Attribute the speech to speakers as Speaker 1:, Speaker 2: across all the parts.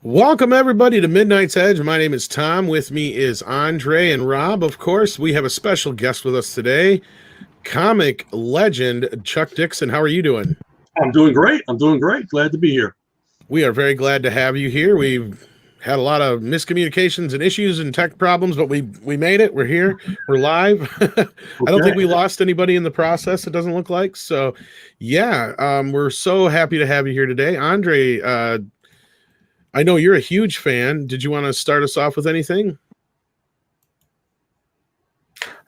Speaker 1: Welcome, everybody, to Midnight's Edge. My name is Tom. With me is Andre and Rob. Of course, we have a special guest with us today, comic legend Chuck Dixon. How are you doing?
Speaker 2: I'm doing great. I'm doing great. Glad to be here.
Speaker 1: We are very glad to have you here. We've had a lot of miscommunications and issues and tech problems, but we made it. We're here. We're live. I don't think we
Speaker 2: Okay.
Speaker 1: lost anybody in the process. It doesn't look like so. Yeah, we're so happy to have you here today, Andre. I know you're a huge fan. Did you want to start us off with anything?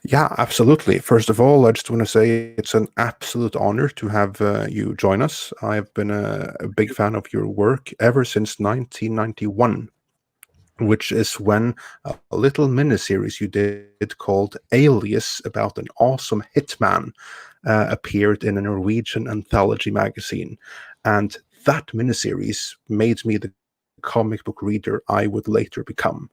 Speaker 3: Yeah, absolutely. First of all, I just want to say it's an absolute honor to have you join us. I've been a big fan of your work ever since 1991, which is when a little miniseries you did called Alias about an awesome hitman appeared in a Norwegian anthology magazine. And that miniseries made me the comic book reader I would later become.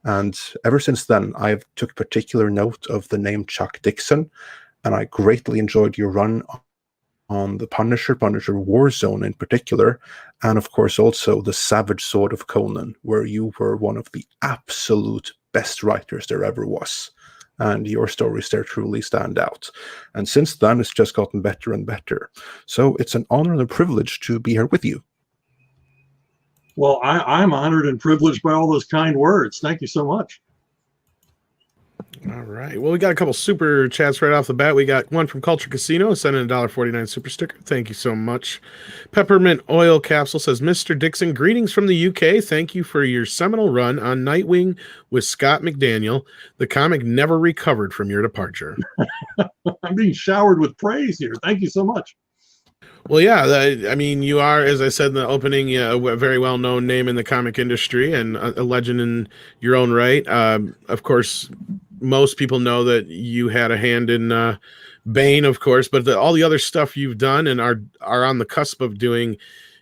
Speaker 3: And ever since then, I've took particular note of the name Chuck Dixon, and I greatly enjoyed your run on the Punisher Warzone in particular, and of course also the Savage Sword of Conan, where you were one of the absolute best writers there ever was. And your stories there truly stand out. And since then, it's just gotten better and better. So it's an honor and a privilege to be here with you.
Speaker 2: Well, I'm honored and privileged by all those kind words. Thank you so much.
Speaker 1: All right. Well, we got a couple super chats right off the bat. We got one from Culture Casino, sending a $1.49 super sticker. Thank you so much. Peppermint Oil Capsule says, Mr. Dixon, greetings from the UK. Thank you for your seminal run on Nightwing with Scott McDaniel. The comic never recovered from your departure.
Speaker 2: I'm being showered with praise here. Thank you so much.
Speaker 1: Well, yeah, I mean, you are, as I said in the opening, a very well-known name in the comic industry and a legend in your own right. Of course, most people know that you had a hand in Bane, of course, but all the other stuff you've done and are on the cusp of doing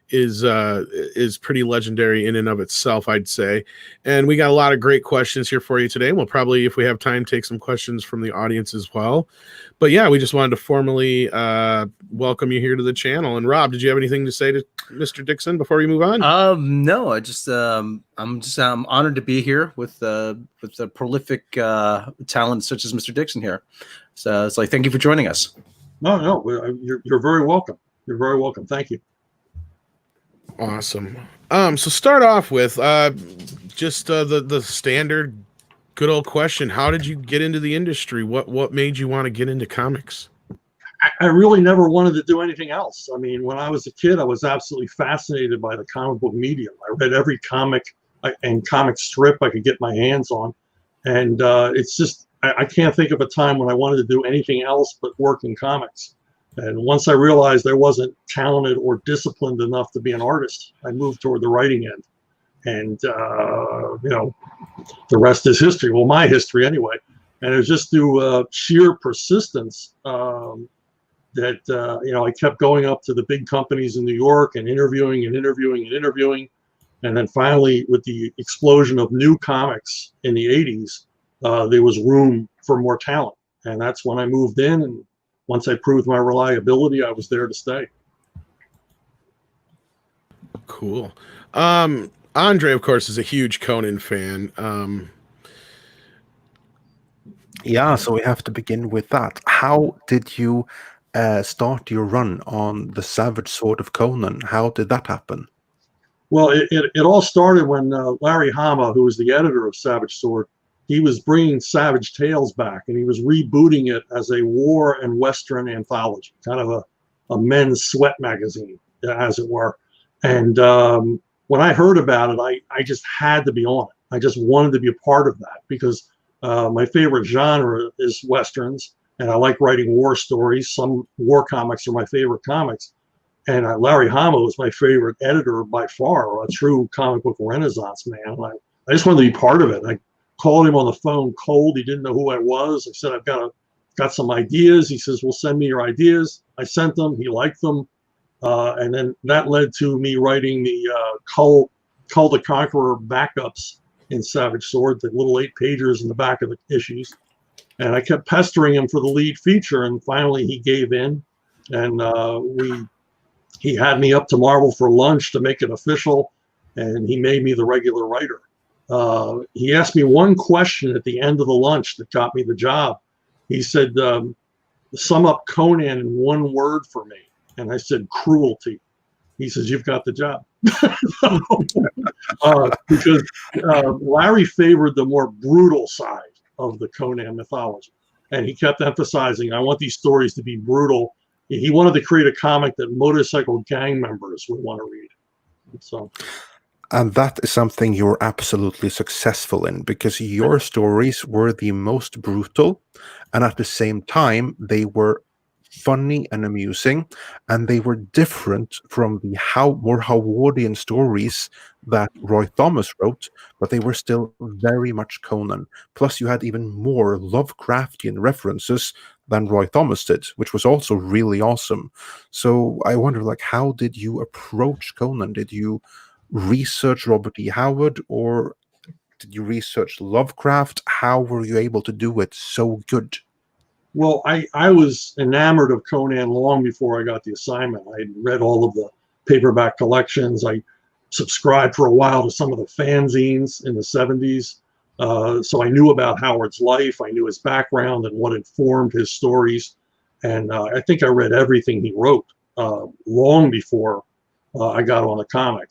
Speaker 1: is pretty legendary in and of itself, I'd say. And we got a lot of great questions here for you today. We'll probably, if we have time, take some questions from the audience as well. But yeah, we just wanted to formally welcome you here to the channel. And Rob, did you have anything to say to Mr. Dixon before we move on?
Speaker 4: No, I'm honored to be here with a prolific talent such as Mr. Dixon here. So it's like, thank you for joining us.
Speaker 2: No, you're very welcome. You're very welcome. Thank you.
Speaker 1: Awesome. So start off with just the standard good old question. How did you get into the industry? What made you want to get into comics?
Speaker 2: I really never wanted to do anything else. I mean, when I was a kid, I was absolutely fascinated by the comic book medium. I read every comic and comic strip I could get my hands on. And it's just, I can't think of a time when I wanted to do anything else but work in comics. And once I realized I wasn't talented or disciplined enough to be an artist, I moved toward the writing end. And, the rest is history. Well, my history anyway. And it was just through sheer persistence that, I kept going up to the big companies in New York and interviewing. And then finally, with the explosion of new comics in the 80s, there was room for more talent. And that's when I moved in. And once I proved my reliability, I was there to stay.
Speaker 1: Cool. Andre, of course, is a huge Conan fan.
Speaker 3: Yeah, so we have to begin with that. How did you start your run on the Savage Sword of Conan? How did that happen?
Speaker 2: Well, it all started when Larry Hama, who was the editor of Savage Sword, he was bringing Savage Tales back, and he was rebooting it as a war and Western anthology, kind of a men's sweat magazine, as it were. And when I heard about it, I just had to be on it. I just wanted to be a part of that because my favorite genre is Westerns, and I like writing war stories. Some war comics are my favorite comics. And Larry Hama was my favorite editor by far, a true comic book renaissance man. And I just wanted to be part of it. I called him on the phone cold. He didn't know who I was. I said, I've got some ideas. He says, well, send me your ideas. I sent them. He liked them. And then that led to me writing the Cull the Conqueror backups in Savage Sword, the little 8-pagers in the back of the issues. And I kept pestering him for the lead feature. And finally, he gave in. And he had me up to Marvel for lunch to make it official. and he made me the regular writer. He asked me one question at the end of the lunch that got me the job. He said, sum up Conan in one word for me. And I said, cruelty. He says, you've got the job. Because Larry favored the more brutal side of the Conan mythology. And he kept emphasizing, I want these stories to be brutal. He wanted to create a comic that motorcycle gang members would want to read. So,
Speaker 3: and that is something you're absolutely successful in, because your stories were the most brutal, and at the same time, they were funny and amusing, and they were different from the more Howardian stories that Roy Thomas wrote, but they were still very much Conan. Plus, you had even more Lovecraftian references than Roy Thomas did, which was also really awesome. So I wonder, like, how did you approach Conan? Did you research Robert E. Howard, or did you research Lovecraft? How were you able to do it so good?
Speaker 2: Well, I was enamored of Conan long before I got the assignment. I had read all of the paperback collections. I subscribed for a while to some of the fanzines in the 70s. So I knew about Howard's life. I knew his background and what informed his stories. And I think I read everything he wrote long before I got on the comic.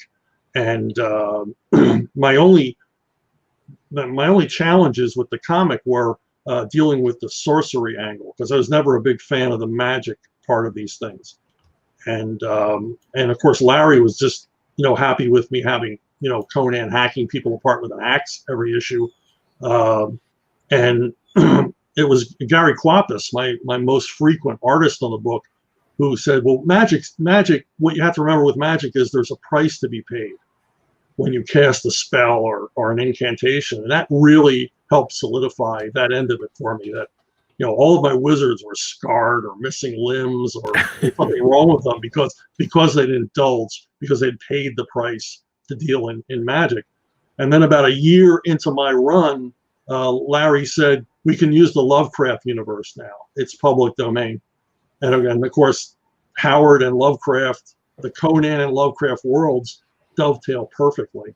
Speaker 2: And my only challenges with the comic were dealing with the sorcery angle, because I was never a big fan of the magic part of these things. And of course, Larry was just, happy with me having, Conan hacking people apart with an axe every issue. And it was Gary Quapis, my most frequent artist on the book, who said, well, magic, what you have to remember with magic is there's a price to be paid when you cast a spell or an incantation. And that really helped solidify that end of it for me, that, all of my wizards were scarred or missing limbs or something wrong with them because they'd indulged, because they'd paid the price to deal in magic. And then about a year into my run, Larry said, we can use the Lovecraft universe now. It's public domain. And again, of course, Howard and Lovecraft, the Conan and Lovecraft worlds dovetail perfectly.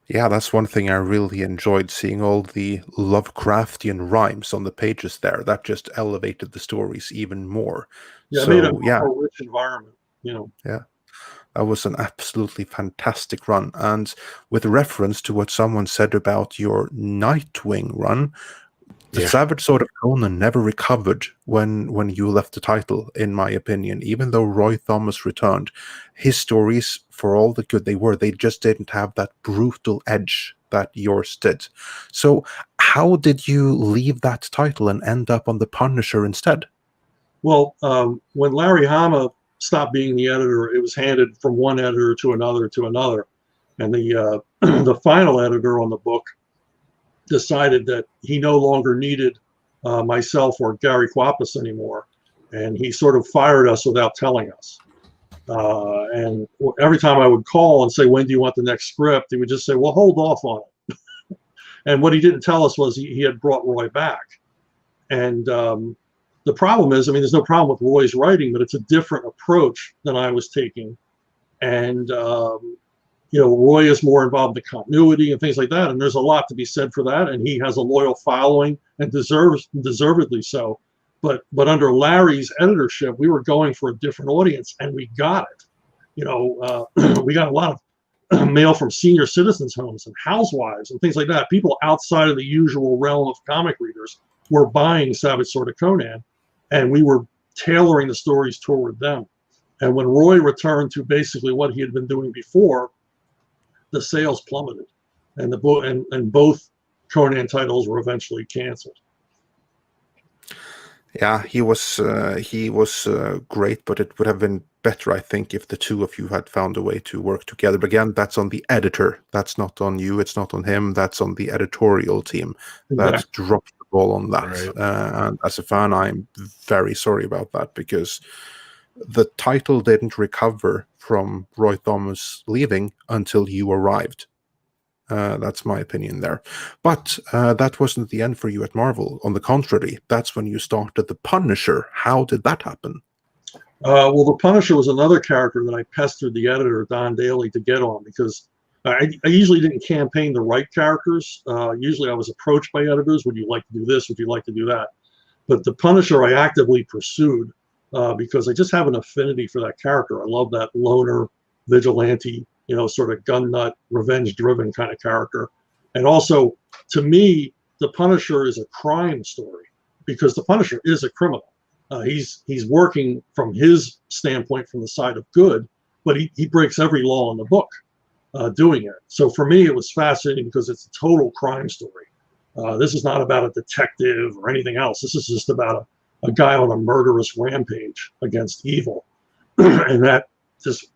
Speaker 3: Yeah, that's one thing I really enjoyed, seeing all the Lovecraftian rhymes on the pages there. That just elevated the stories even more.
Speaker 2: Yeah,
Speaker 3: so,
Speaker 2: it made a more rich environment,
Speaker 3: Yeah, that was an absolutely fantastic run. And with reference to what someone said about your Nightwing run, the Savage Sword of Conan never recovered when you left the title, in my opinion. Even though Roy Thomas returned, his stories, for all the good they were, they just didn't have that brutal edge that yours did. So how did you leave that title and end up on The Punisher instead?
Speaker 2: Well, when Larry Hama stopped being the editor, it was handed from one editor to another to another. And the the final editor on the book decided that he no longer needed myself or Gary Quapis anymore, and he sort of fired us without telling us. And every time I would call and say, when do you want the next script, he would just say, well, hold off on it. And what he didn't tell us was he had brought Roy back. And the problem is, there's no problem with Roy's writing, but it's a different approach than I was taking. And Roy is more involved in the continuity and things like that. And there's a lot to be said for that. And he has a loyal following, and deservedly so. But under Larry's editorship, we were going for a different audience, and we got it. We got a lot of mail from senior citizens' homes and housewives and things like that. People outside of the usual realm of comic readers were buying Savage Sword of Conan, and we were tailoring the stories toward them. And when Roy returned to basically what he had been doing before, the sales plummeted, and the book and both Conan titles were eventually canceled.
Speaker 3: Yeah, he was great, but it would have been better, I think, if the two of you had found a way to work together. But again, that's on the editor. That's not on you. It's not on him. That's on the editorial team that dropped the ball on that. Right. And as a fan, I'm very sorry about that, because the title didn't recover from Roy Thomas leaving until you arrived. That's my opinion there. But that wasn't the end for you at Marvel. On the contrary, that's when you started The Punisher. How did that happen?
Speaker 2: Well, the Punisher was another character that I pestered the editor, Don Daly, to get on, because I usually didn't campaign the right characters. Usually I was approached by editors, would you like to do this? Would you like to do that? But the Punisher I actively pursued because I just have an affinity for that character. I love that loner, vigilante, sort of gun nut, revenge-driven kind of character. And also, to me, the Punisher is a crime story because the Punisher is a criminal. He's working from his standpoint from the side of good, but he breaks every law in the book doing it. So for me, it was fascinating because it's a total crime story. This is not about a detective or anything else. This is just about a guy on a murderous rampage against evil. And that just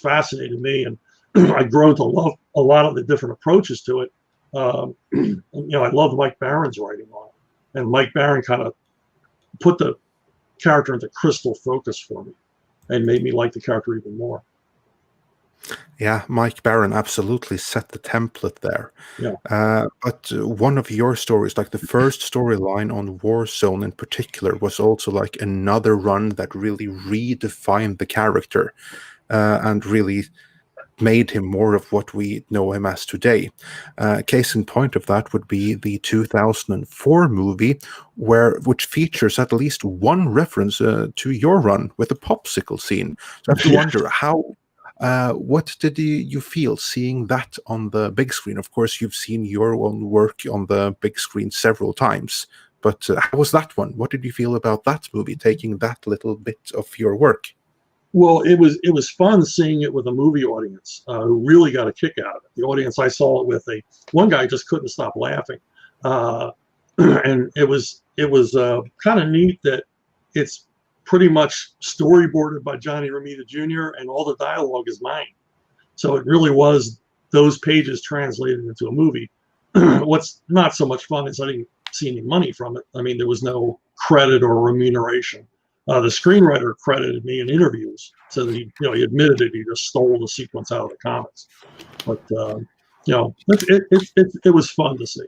Speaker 2: fascinated me. And I've grown to love a lot of the different approaches to it. I love Mike Barron's writing on it. And Mike Barron kind of put the character into crystal focus for me and made me like the character even more.
Speaker 3: Yeah, Mike Barron absolutely set the template there.
Speaker 2: Yeah.
Speaker 3: But one of your stories, like the first storyline on Warzone in particular, was also like another run that really redefined the character and really made him more of what we know him as today. Case in point of that would be the 2004 movie, which features at least one reference to your run with a popsicle scene. So I have to wonder what did you feel seeing that on the big screen? Of course, you've seen your own work on the big screen several times, but how was that one? What did you feel about that movie, taking that little bit of your work?
Speaker 2: Well, it was fun seeing it with a movie audience who really got a kick out of it. The audience I saw it with, one guy just couldn't stop laughing, and it was kind of neat that it's pretty much storyboarded by Johnny Romita Jr. and all the dialogue is mine. So it really was those pages translated into a movie. What's not so much fun is I didn't see any money from it. I mean, there was no credit or remuneration. The screenwriter credited me in interviews, so that he admitted it. He just stole the sequence out of the comics. But it was fun to see.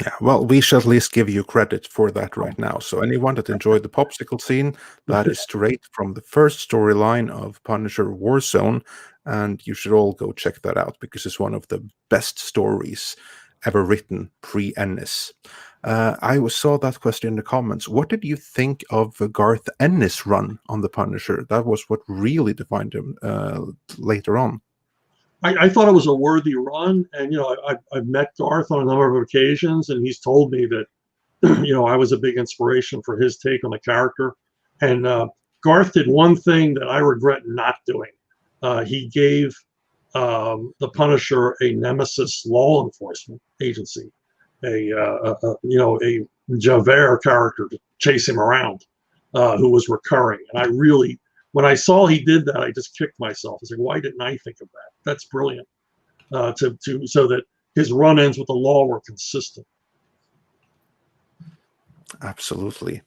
Speaker 3: Yeah, well, we shall at least give you credit for that right now. So anyone that enjoyed the popsicle scene, that is straight from the first storyline of Punisher Warzone, and you should all go check that out because it's one of the best stories ever written pre-Ennis. I saw that question in the comments. What did you think of Garth Ennis' run on the Punisher? That was what really defined him later on.
Speaker 2: I thought it was a worthy run, and I've met Garth on a number of occasions, and he's told me that I was a big inspiration for his take on the character. And Garth did one thing that I regret not doing. He gave the Punisher a nemesis law enforcement agency, a Javert character to chase him around, who was recurring. And I really, when I saw he did that, I just kicked myself. I was like, why didn't I think of that? That's brilliant. So that his run-ins with the law were consistent.
Speaker 3: Absolutely.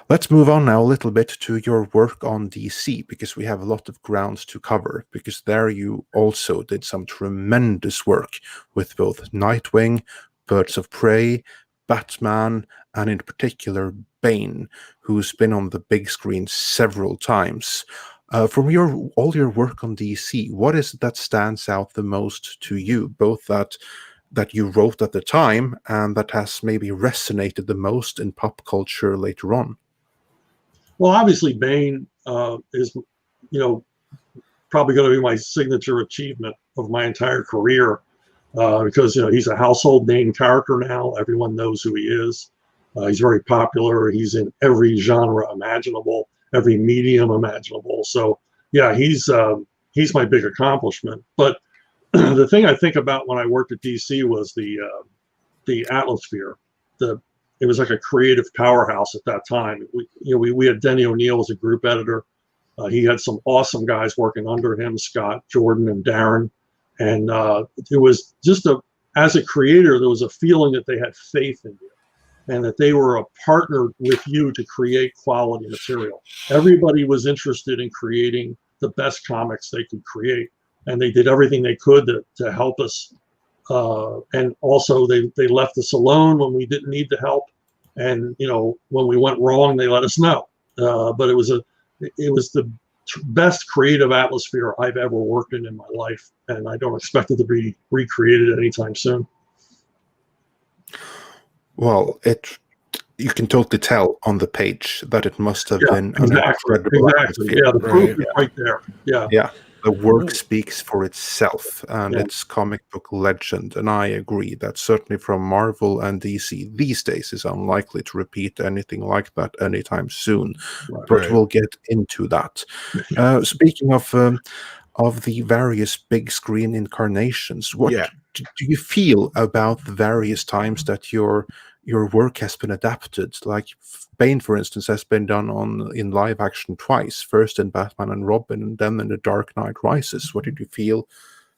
Speaker 3: Let's move on now a little bit to your work on DC, because we have a lot of grounds to cover, because there you also did some tremendous work with both Nightwing, Birds of Prey, Batman, and in particular Bane, who's been on the big screen several times. From all your work on DC, what is it that stands out the most to you, both that you wrote at the time and that has maybe resonated the most in pop culture later on?
Speaker 2: Well, obviously Bane is, probably going to be my signature achievement of my entire career, because he's a household name character now. Everyone knows who he is. He's very popular. He's in every genre imaginable, every medium imaginable. So yeah, he's my big accomplishment. But the thing I think about when I worked at DC was the atmosphere. It was like a creative powerhouse at that time. We had Denny O'Neil as a group editor. He had some awesome guys working under him, Scott, Jordan, and Darren. And it was just as a creator, there was a feeling that they had faith in you and that they were a partner with you to create quality material. Everybody was interested in creating the best comics they could create. And they did everything they could to help us. And also they left us alone when we didn't need the help. And, when we went wrong, they let us know. but it was the best creative atmosphere I've ever worked in my life, and I don't expect it to be recreated anytime soon.
Speaker 3: Well, you can totally tell on the page that it must have been an incredible atmosphere.
Speaker 2: Yeah, the proof is right there. Yeah.
Speaker 3: Yeah. The work speaks for itself, and it's comic book legend. And I agree that certainly from Marvel and DC these days is unlikely to repeat anything like that anytime soon. But we'll get into that. Speaking of the various big screen incarnations, what do you feel about the various times that your work has been adapted? Like Bane, for instance, has been done in live action twice, first in Batman and Robin, and then in The Dark Knight Rises. What did you feel?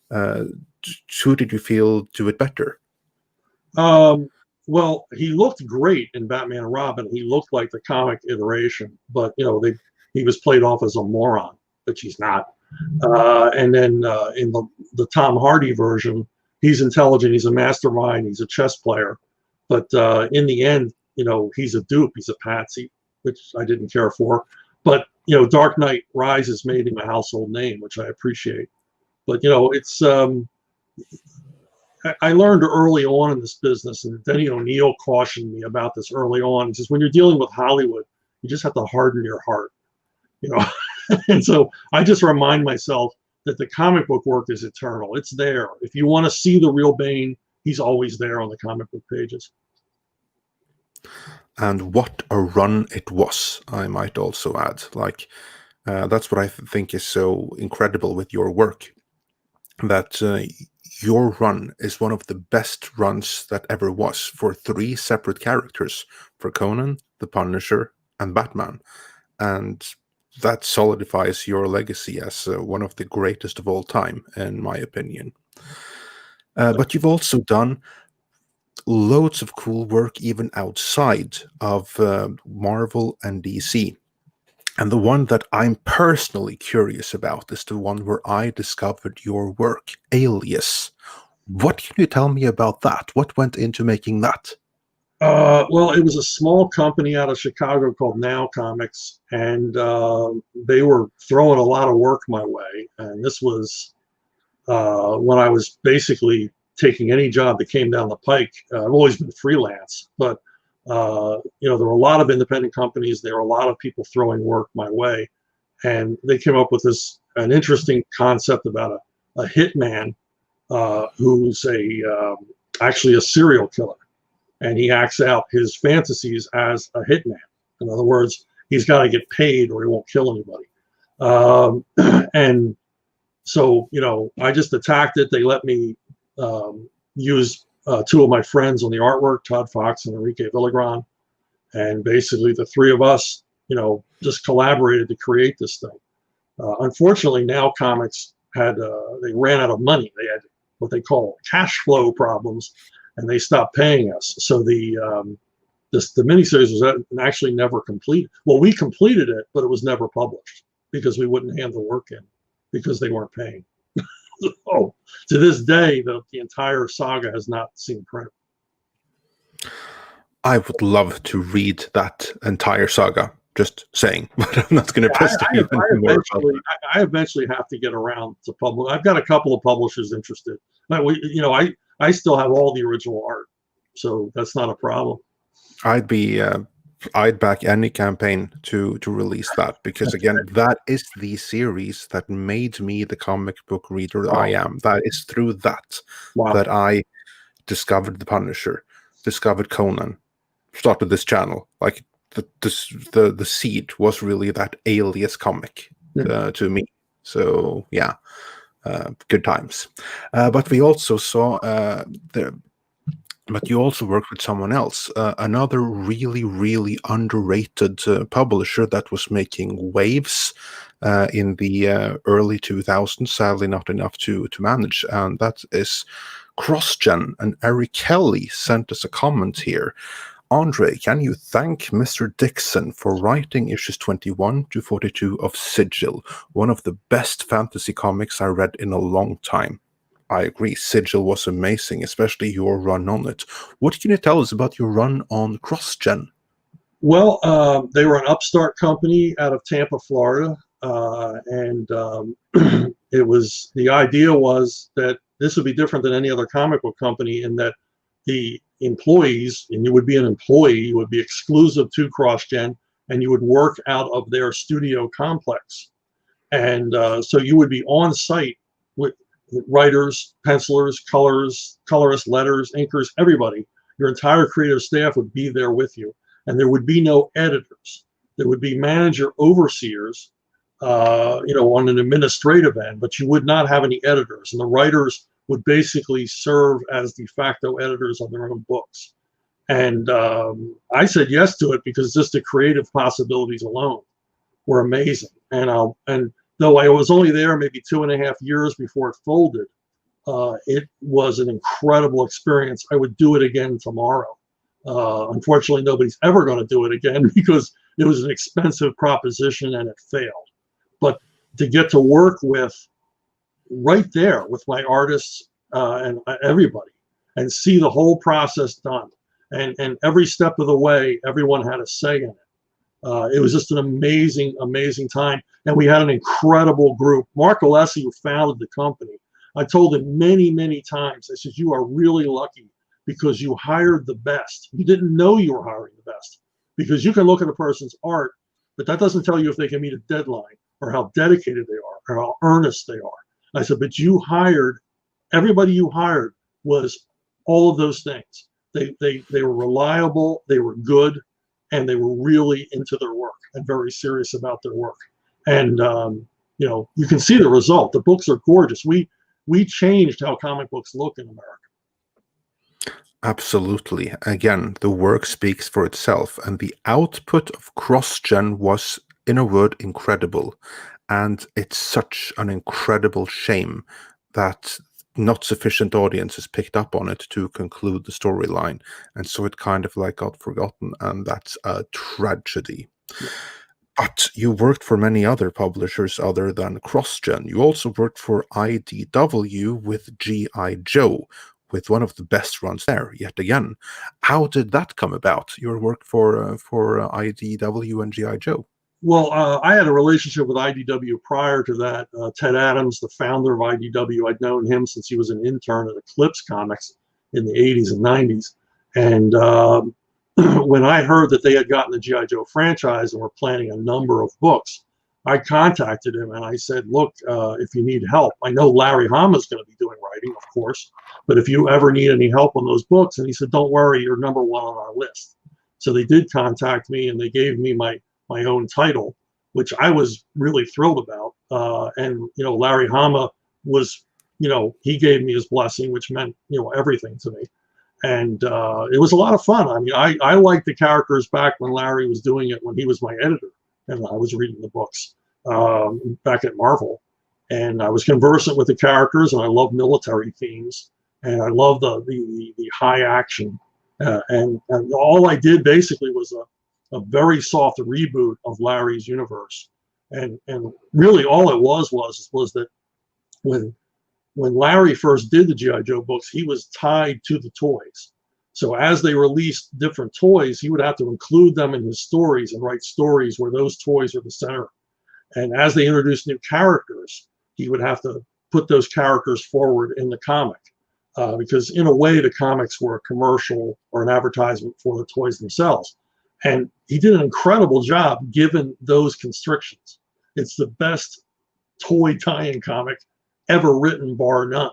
Speaker 3: Who did you feel do it better?
Speaker 2: Well, he looked great in Batman and Robin. He looked like the comic iteration, but he was played off as a moron, which he's not. And then in the Tom Hardy version, he's intelligent, he's a mastermind, he's a chess player, but in the end, he's a dupe, he's a patsy, which I didn't care for. But Dark Knight Rises made him a household name, which I appreciate. But it's I learned early on in this business, and Denny O'Neil cautioned me about this early on. He says, when you're dealing with Hollywood, you just have to harden your heart, And so I just remind myself that the comic book work is eternal. It's there. If you want to see the real Bane, he's always there on the comic book pages.
Speaker 3: And what a run it was, I might also add. Like, that's what I think is so incredible with your work, that your run is one of the best runs that ever was for 3 separate characters, for Conan, the Punisher, and Batman. And that solidifies your legacy as one of the greatest of all time, in my opinion. But you've also done loads of cool work even outside of Marvel and DC. And the one that I'm personally curious about is the one where I discovered your work, Alias. What can you tell me about that? What went into making that?
Speaker 2: Well, it was a small company out of Chicago called Now Comics, and they were throwing a lot of work my way. And this was when I was basically taking any job that came down the pike. I've always been freelance, but there were a lot of independent companies. There were a lot of people throwing work my way, and they came up with an interesting concept about a hitman who's actually a serial killer. And he acts out his fantasies as a hitman. In other words, he's got to get paid or he won't kill anybody. And so, I just attacked it. They let me use 2 of my friends on the artwork, Todd Fox and Enrique Villagran. And basically the 3 of us, just collaborated to create this thing. Unfortunately, Now Comics they ran out of money. They had what they call cash flow problems, and they stopped paying us. So the miniseries was actually never completed. Well, we completed it, but it was never published because we wouldn't hand the work in because they weren't paying. Oh, to this day, the entire saga has not seen print.
Speaker 3: I would love to read that entire saga. Just saying, but I'm not going to press
Speaker 2: I eventually have to get around to publish. I've got a couple of publishers interested. But I still have all the original art, so that's not a problem.
Speaker 3: I'd back any campaign to release that, because again, that is the series that made me the comic book reader I am. That is through that that I discovered the Punisher, discovered Conan, started this channel. Like the seed was really that Alias comic to me. So yeah. Good times. But we also saw but you also worked with someone else, another really, really underrated publisher that was making waves in the early 2000s, sadly not enough to manage, and that is CrossGen. And Eric Kelly sent us a comment here. Andre, can you thank Mr. Dixon for writing issues 21 to 42 of Sigil, one of the best fantasy comics I read in a long time? I agree, Sigil was amazing, especially your run on it. What can you tell us about your run on CrossGen?
Speaker 2: Well, they were an upstart company out of Tampa, Florida, and the idea was that this would be different than any other comic book company in that the employees, and you would be an employee, you would be exclusive to CrossGen, and you would work out of their studio complex. And so you would be on site with writers, pencilers, colorists, letters, inkers, everybody. Your entire creative staff would be there with you. And there would be no editors. There would be manager overseers, on an administrative end, but you would not have any editors. And the writers would basically serve as de facto editors on their own books. And I said yes to it because just the creative possibilities alone were amazing. And though I was only there maybe 2.5 years before it folded, it was an incredible experience. I would do it again tomorrow. Unfortunately, nobody's ever going to do it again because it was an expensive proposition and it failed. But to get to work with right there with my artists and everybody and see the whole process done and every step of the way, everyone had a say in it. It was just an amazing, amazing time. And we had an incredible group. Mark Alessi, who founded the company, I told him many, many times, I said, you are really lucky because you hired the best. You didn't know you were hiring the best because you can look at a person's art, but that doesn't tell you if they can meet a deadline or how dedicated they are or how earnest they are. I said, but everybody you hired was all of those things. They were reliable, they were good, and they were really into their work and very serious about their work. And, you can see the result. The books are gorgeous. We changed how comic books look in America.
Speaker 3: Absolutely. Again, the work speaks for itself, and the output of CrossGen was, in a word, incredible. And it's such an incredible shame that not sufficient audiences picked up on it to conclude the storyline. And so it kind of got forgotten, and that's a tragedy.
Speaker 2: Yeah.
Speaker 3: But you worked for many other publishers other than CrossGen. You also worked for IDW with G.I. Joe, with one of the best runs there, yet again. How did that come about, your work for IDW and G.I. Joe?
Speaker 2: Well, I had a relationship with IDW prior to that. Ted Adams, the founder of IDW, I'd known him since he was an intern at Eclipse Comics in the 80s and 90s. And when I heard that they had gotten the G.I. Joe franchise and were planning a number of books, I contacted him and I said, look, if you need help, I know Larry Hama is going to be doing writing, of course, but if you ever need any help on those books, and he said, don't worry, you're number one on our list. So they did contact me and they gave me my own title, which I was really thrilled about. And Larry Hama was, he gave me his blessing, which meant, everything to me. And it was a lot of fun. I mean, I liked the characters back when Larry was doing it, when he was my editor and I was reading the books back at Marvel. And I was conversant with the characters, and I love military themes, and I love the high action. And all I did basically was a very soft reboot of Larry's universe. And really all it was that when Larry first did the G.I. Joe books, he was tied to the toys. So as they released different toys, he would have to include them in his stories and write stories where those toys are the center. And as they introduced new characters, he would have to put those characters forward in the comic. Because in a way, the comics were a commercial or an advertisement for the toys themselves. And he did an incredible job given those constrictions. It's the best toy tie-in comic ever written, bar none.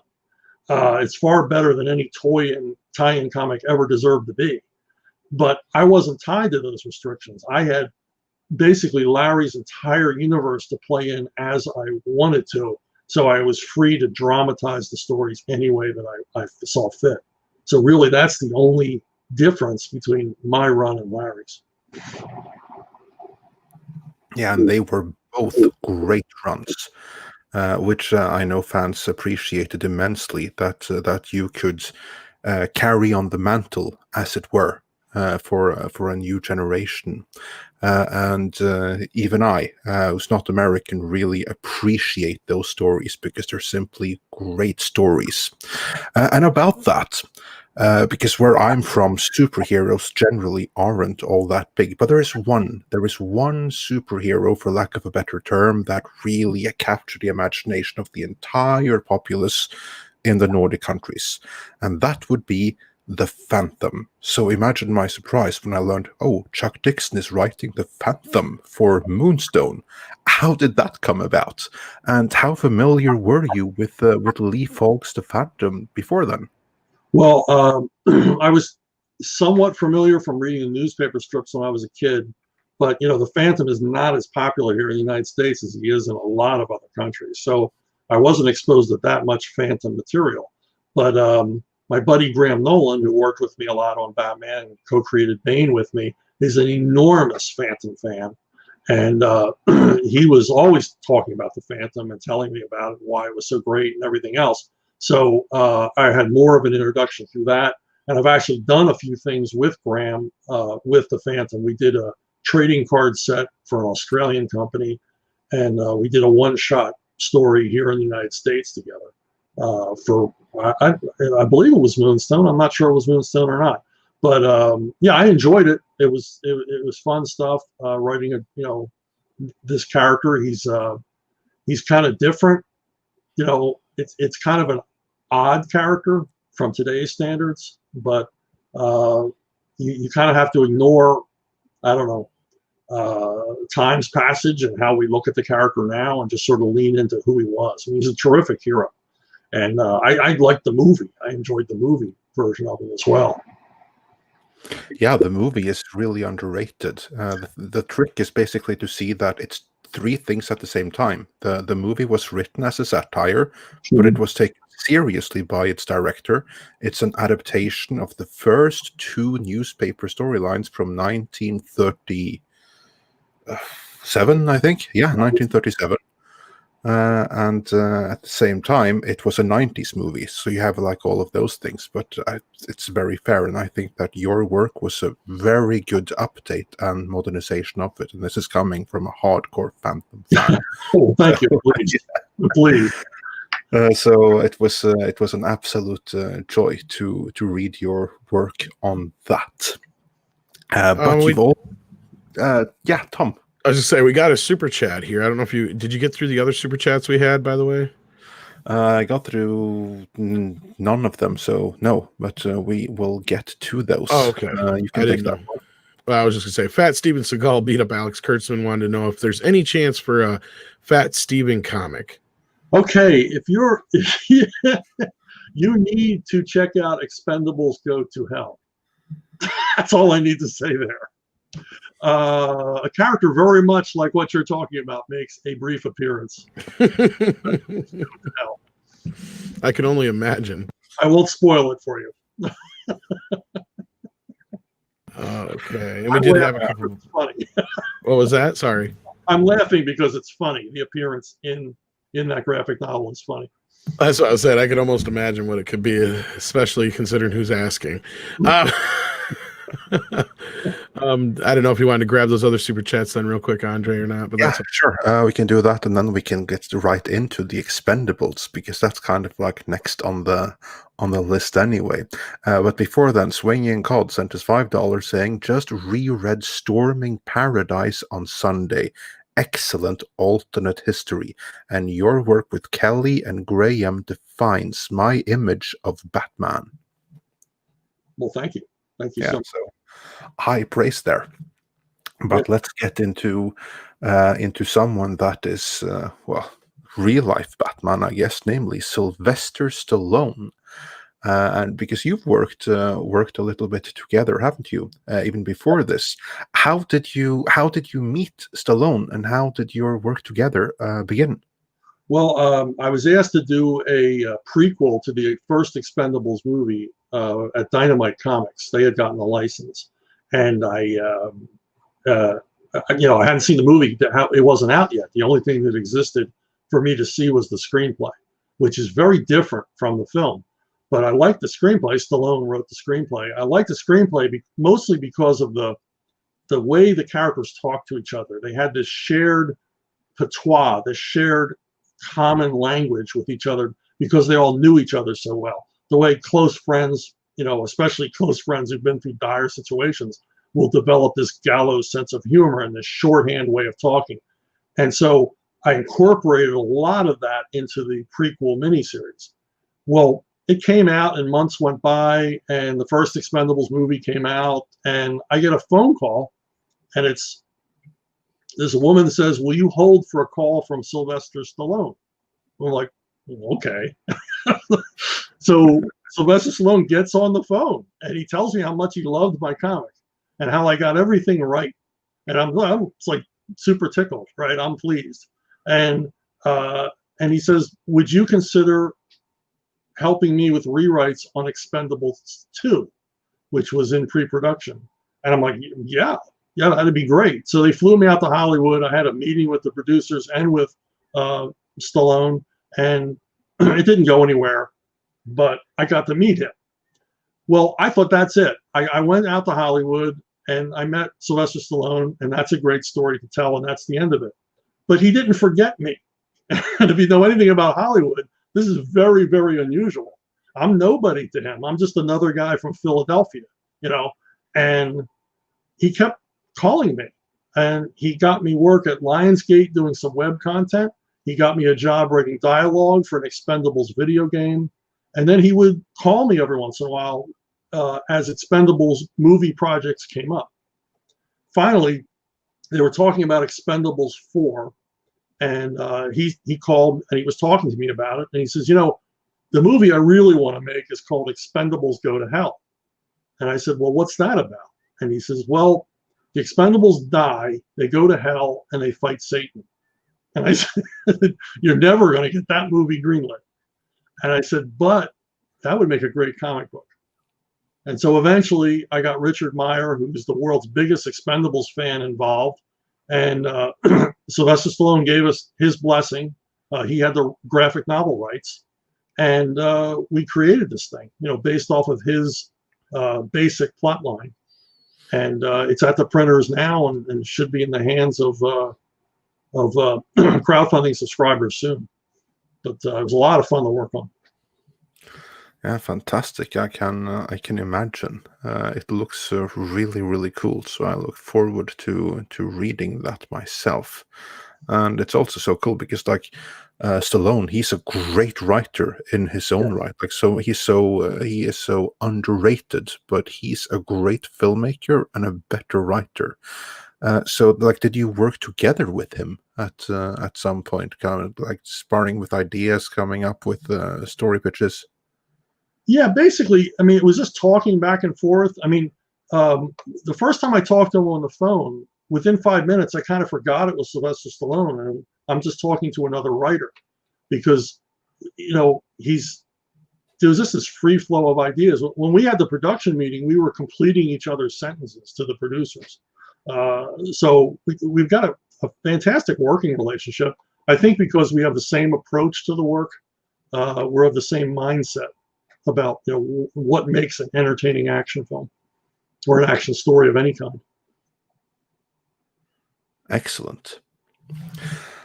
Speaker 2: It's far better than any toy and tie-in comic ever deserved to be. But I wasn't tied to those restrictions. I had basically Larry's entire universe to play in as I wanted to. So I was free to dramatize the stories any way that I saw fit. So really, that's the only difference between my run and Larry's.
Speaker 3: Yeah, and they were both great runs, which I know fans appreciated immensely, that you could carry on the mantle, as it were, for a new generation. And even I, who's not American, really appreciate those stories because they're simply great stories. And about that, Because where I'm from, superheroes generally aren't all that big. But there is one superhero, for lack of a better term, that really captured the imagination of the entire populace in the Nordic countries, and that would be the Phantom. So imagine my surprise when I learned, oh, Chuck Dixon is writing the Phantom for Moonstone. How did that come about? And how familiar were you with Lee Falk's The Phantom before then?
Speaker 2: Well, I was somewhat familiar from reading the newspaper strips when I was a kid, but the Phantom is not as popular here in the United States as he is in a lot of other countries. So I wasn't exposed to that much Phantom material. But my buddy Graham Nolan, who worked with me a lot on Batman and co-created Bane with me, is an enormous Phantom fan. And he was always talking about the Phantom and telling me about it, why it was so great and everything else. So I had more of an introduction through that. And I've actually done a few things with Graham with the Phantom. We did a trading card set for an Australian company, and we did a one-shot story here in the United States together for, I believe it was Moonstone. I'm not sure it was Moonstone or not. But yeah, I enjoyed it. It was fun stuff. Writing this character. He's kind of different. It's kind of an odd character from today's standards, but you kind of have to ignore, I don't know, time's passage and how we look at the character now, and just sort of lean into who he was. I mean, he's a terrific hero, and I liked the movie. I enjoyed the movie version of him as well.
Speaker 3: Yeah, the movie is really underrated. The trick is basically to see that it's three things at the same time. The movie was written as a satire, but it was taken seriously by its director. It's an adaptation of the first two newspaper storylines from 1937, I think. Yeah, 1937. And at the same time, it was a 90s movie, so you have like all of those things, but it's very fair, and I think that your work was a very good update and modernization of it, and this is coming from a hardcore Phantom fan.
Speaker 2: Oh, thank you. Please. Please.
Speaker 3: So it was an absolute joy to read your work on that. But you've all, yeah, Tom.
Speaker 1: I was just saying, we got a super chat here. I don't know if did you get through the other super chats we had, by the way?
Speaker 3: I got through none of them, so no, but we will get to those.
Speaker 1: Oh, okay.
Speaker 3: You can take that one.
Speaker 1: Well, I was just going to say, Fat Steven Seagal beat up Alex Kurtzman, wanted to know if there's any chance for a Fat Steven comic.
Speaker 2: Okay, if you need to check out Expendables Go to Hell. That's all I need to say there. A character very much like what you're talking about makes a brief appearance.
Speaker 1: I can only imagine.
Speaker 2: I won't spoil it for you.
Speaker 1: Okay, and we did have a couple.
Speaker 2: It's funny.
Speaker 1: What was that? Sorry.
Speaker 2: I'm laughing because it's funny. The appearance in that graphic novel is funny.
Speaker 1: That's what I said. I could almost imagine what it could be, especially considering who's asking. I don't know if you wanted to grab those other super chats then real quick, Andre, or not. But
Speaker 3: yeah, sure. We can do that, and then we can get right into the Expendables, because that's kind of like next on the list anyway. But before then, Swinging Cod sent us $5 saying, just reread Storming Paradise on Sunday. Excellent alternate history, and your work with Kelly and Graham defines my image of Batman.
Speaker 2: Well, thank you. Thank you.
Speaker 3: Yeah, so high praise there. But let's get into someone that is real life Batman, I guess, namely Sylvester Stallone. And because you've worked a little bit together, haven't you? Even before this, how did you meet Stallone, and how did your work together begin?
Speaker 2: Well, I was asked to do a prequel to the first Expendables movie at Dynamite Comics. They had gotten a license, and I hadn't seen the movie. It wasn't out yet. The only thing that existed for me to see was the screenplay, which is very different from the film. But I liked the screenplay. Stallone wrote the screenplay. I liked the screenplay mostly because of the way the characters talked to each other. They had this shared patois, this shared common language with each other because they all knew each other so well. The way close friends especially close friends who've been through dire situations, will develop this gallows sense of humor and this shorthand way of talking. And so I incorporated a lot of that into the prequel miniseries. Well, it came out and months went by, and the first Expendables movie came out, and I get a phone call, and there's a woman that says, "Will you hold for a call from Sylvester Stallone?" I'm like, okay. So Sylvester Stallone gets on the phone, and he tells me how much he loved my comic and how I got everything right. And I'm it's like super tickled, right? I'm pleased. And he says, "Would you consider helping me with rewrites on Expendables 2, which was in pre-production?" And I'm like, yeah, that'd be great. So they flew me out to Hollywood. I had a meeting with the producers and with Stallone, and it didn't go anywhere, but I got to meet him. Well, I thought that's it. I went out to Hollywood and I met Sylvester Stallone, and that's a great story to tell, and that's the end of it. But he didn't forget me. And if you know anything about Hollywood, this is very, very unusual. I'm nobody to him. I'm just another guy from Philadelphia, and he kept calling me, and he got me work at Lionsgate doing some web content. He got me a job writing dialogue for an Expendables video game. And then he would call me every once in a while as Expendables movie projects came up. Finally, they were talking about Expendables 4. And he called and he was talking to me about it. And he says, the movie I really want to make is called Expendables Go to Hell. And I said, well, what's that about? And he says, well, the Expendables die, they go to hell, and they fight Satan. And I said, you're never going to get that movie greenlit. And I said, but that would make a great comic book. And so eventually I got Richard Meyer, who's the world's biggest Expendables fan, involved. And Sylvester Stallone gave us his blessing. He had the graphic novel rights. And we created this thing, based off of his basic plot line. And it's at the printers now and should be in the hands of crowdfunding subscribers soon. But it was a lot of fun to work on.
Speaker 3: Yeah, fantastic. I can imagine. It looks really, really cool. So I look forward to reading that myself. And it's also so cool because Stallone, he's a great writer in his own right. He is so underrated, but he's a great filmmaker and a better writer. So did you work together with him at some point, kind of sparring with ideas, coming up with story pitches?
Speaker 2: Yeah, basically, it was just talking back and forth. The first time I talked to him on the phone, within 5 minutes, I kind of forgot it was Sylvester Stallone, and I'm just talking to another writer because, there was just this free flow of ideas. When we had the production meeting, we were completing each other's sentences to the producers. So we've got a fantastic working relationship. I think because we have the same approach to the work, we're of the same mindset about what makes an entertaining action film or an action story of any kind.
Speaker 3: Excellent.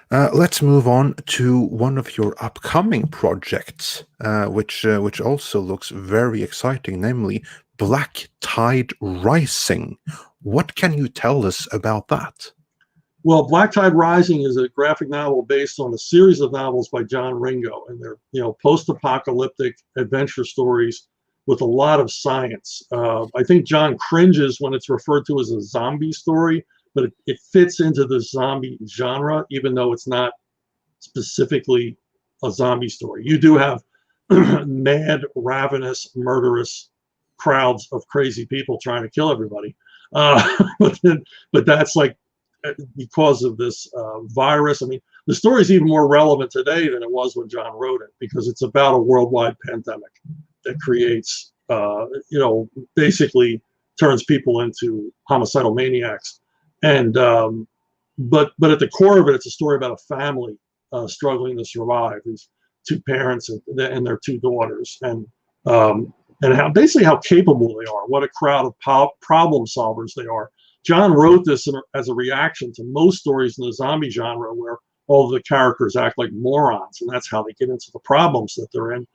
Speaker 3: Let's move on to one of your upcoming projects, which also looks very exciting, namely Black Tide Rising. What can you tell us about that?
Speaker 2: Well, Black Tide Rising is a graphic novel based on a series of novels by John Ringo, and they're post-apocalyptic adventure stories with a lot of science. I think John cringes when it's referred to as a zombie story, but it fits into the zombie genre, even though it's not specifically a zombie story. You do have mad, ravenous, murderous crowds of crazy people trying to kill everybody, but that's because of this virus. The story is even more relevant today than it was when John wrote it, because it's about a worldwide pandemic that creates, basically turns people into homicidal maniacs. And but at the core of it, it's a story about a family struggling to survive. These two parents and their two daughters, and how capable they are. What a crowd of problem solvers they are. John wrote this as a reaction to most stories in the zombie genre where all of the characters act like morons, and that's how they get into the problems that they're in.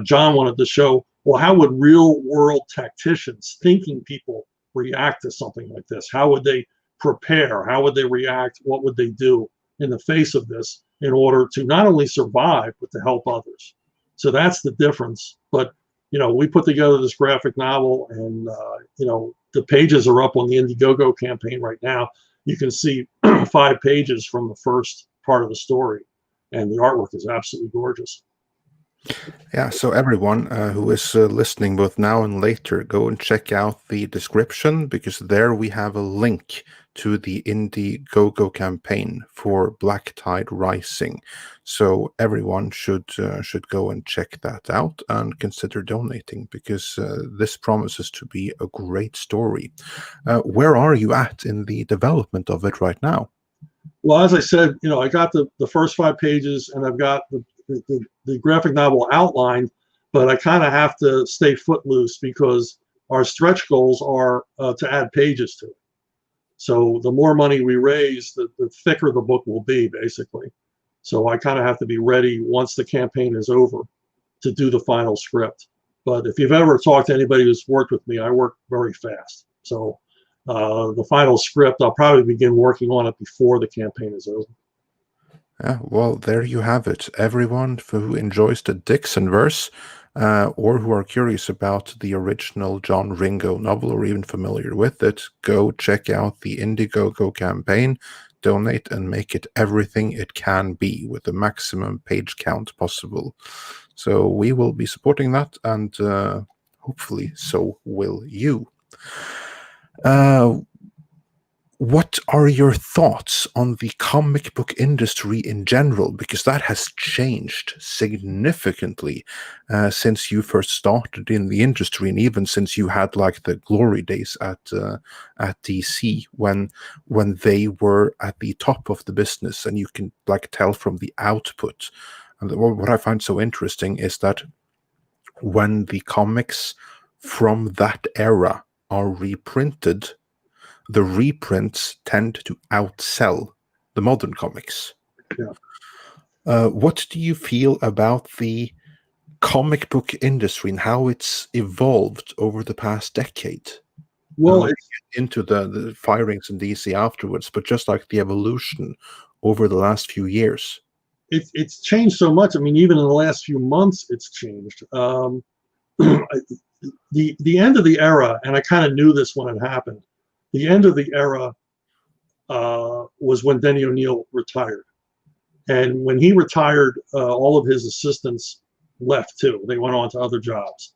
Speaker 2: John wanted to show well, how would real world tacticians, thinking people, react to something like this? How would they prepare? How would they react? What would they do in the face of this in order to not only survive, but to help others? So that's the difference. But, we put together this graphic novel, and, the pages are up on the Indiegogo campaign right now. You can see 5 pages from the first part of the story, and the artwork is absolutely gorgeous.
Speaker 3: Yeah, so everyone who is listening both now and later, go and check out the description, because there we have a link to the Indiegogo campaign for Black Tide Rising. So everyone should go and check that out and consider donating, because this promises to be a great story. Where are you at in the development of it right now?
Speaker 2: Well, as I said, I got the first 5 pages, and I've got the graphic novel outlined, but I kind of have to stay footloose because our stretch goals are to add pages to it. So the more money we raise, the thicker the book will be, basically. So I kind of have to be ready once the campaign is over to do the final script. But if you've ever talked to anybody who's worked with me, I work very fast. So the final script, I'll probably begin working on it before the campaign is over.
Speaker 3: Yeah, well, there you have it. Everyone who enjoys the Dixon verse, or who are curious about the original John Ringo novel, or even familiar with it, go check out the Indiegogo campaign, donate, and make it everything it can be with the maximum page count possible. So we will be supporting that, and hopefully so will you. What are your thoughts on the comic book industry in general? Because that has changed significantly since you first started in the industry, and even since you had like the glory days at DC when they were at the top of the business, and you can like tell from the output. And what I find so interesting is that when the comics from that era are reprinted, the reprints tend to outsell the modern comics.
Speaker 2: Yeah.
Speaker 3: What do you feel about the comic book industry and how it's evolved over the past decade?
Speaker 2: Well,
Speaker 3: it's into the firings in DC afterwards, but just like the evolution over the last few years.
Speaker 2: It's changed so much. I mean, even in the last few months, it's changed. The end of the era, and I kind of knew this when it happened. The end of the era was when Denny O'Neil retired. And when he retired, all of his assistants left too. They went on to other jobs.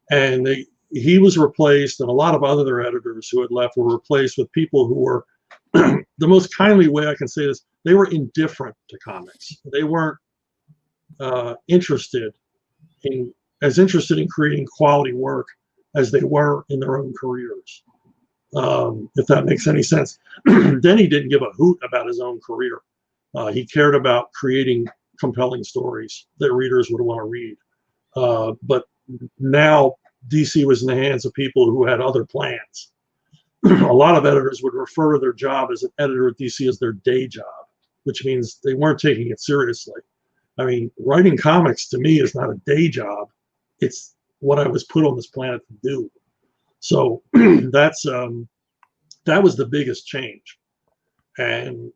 Speaker 2: And he was replaced, and a lot of other editors who had left were replaced with people who were, the most kindly way I can say this, they were indifferent to comics. They weren't interested in creating quality work as they were in their own careers. If that makes any sense. Denny didn't give a hoot about his own career. He cared about creating compelling stories that readers would want to read. But now DC was in the hands of people who had other plans. A lot of editors would refer to their job as an editor at DC as their day job, which means they weren't taking it seriously. I mean, writing comics to me is not a day job. It's what I was put on this planet to do. So that was the biggest change. And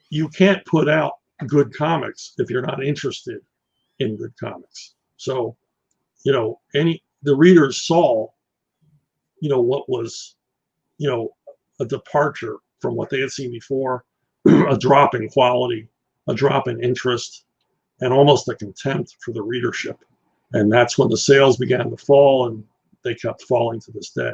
Speaker 2: you can't put out good comics if you're not interested in good comics. So, the readers saw, what was, a departure from what they had seen before, a drop in quality, a drop in interest, and almost a contempt for the readership. And that's when the sales began to fall, and they kept falling to this day.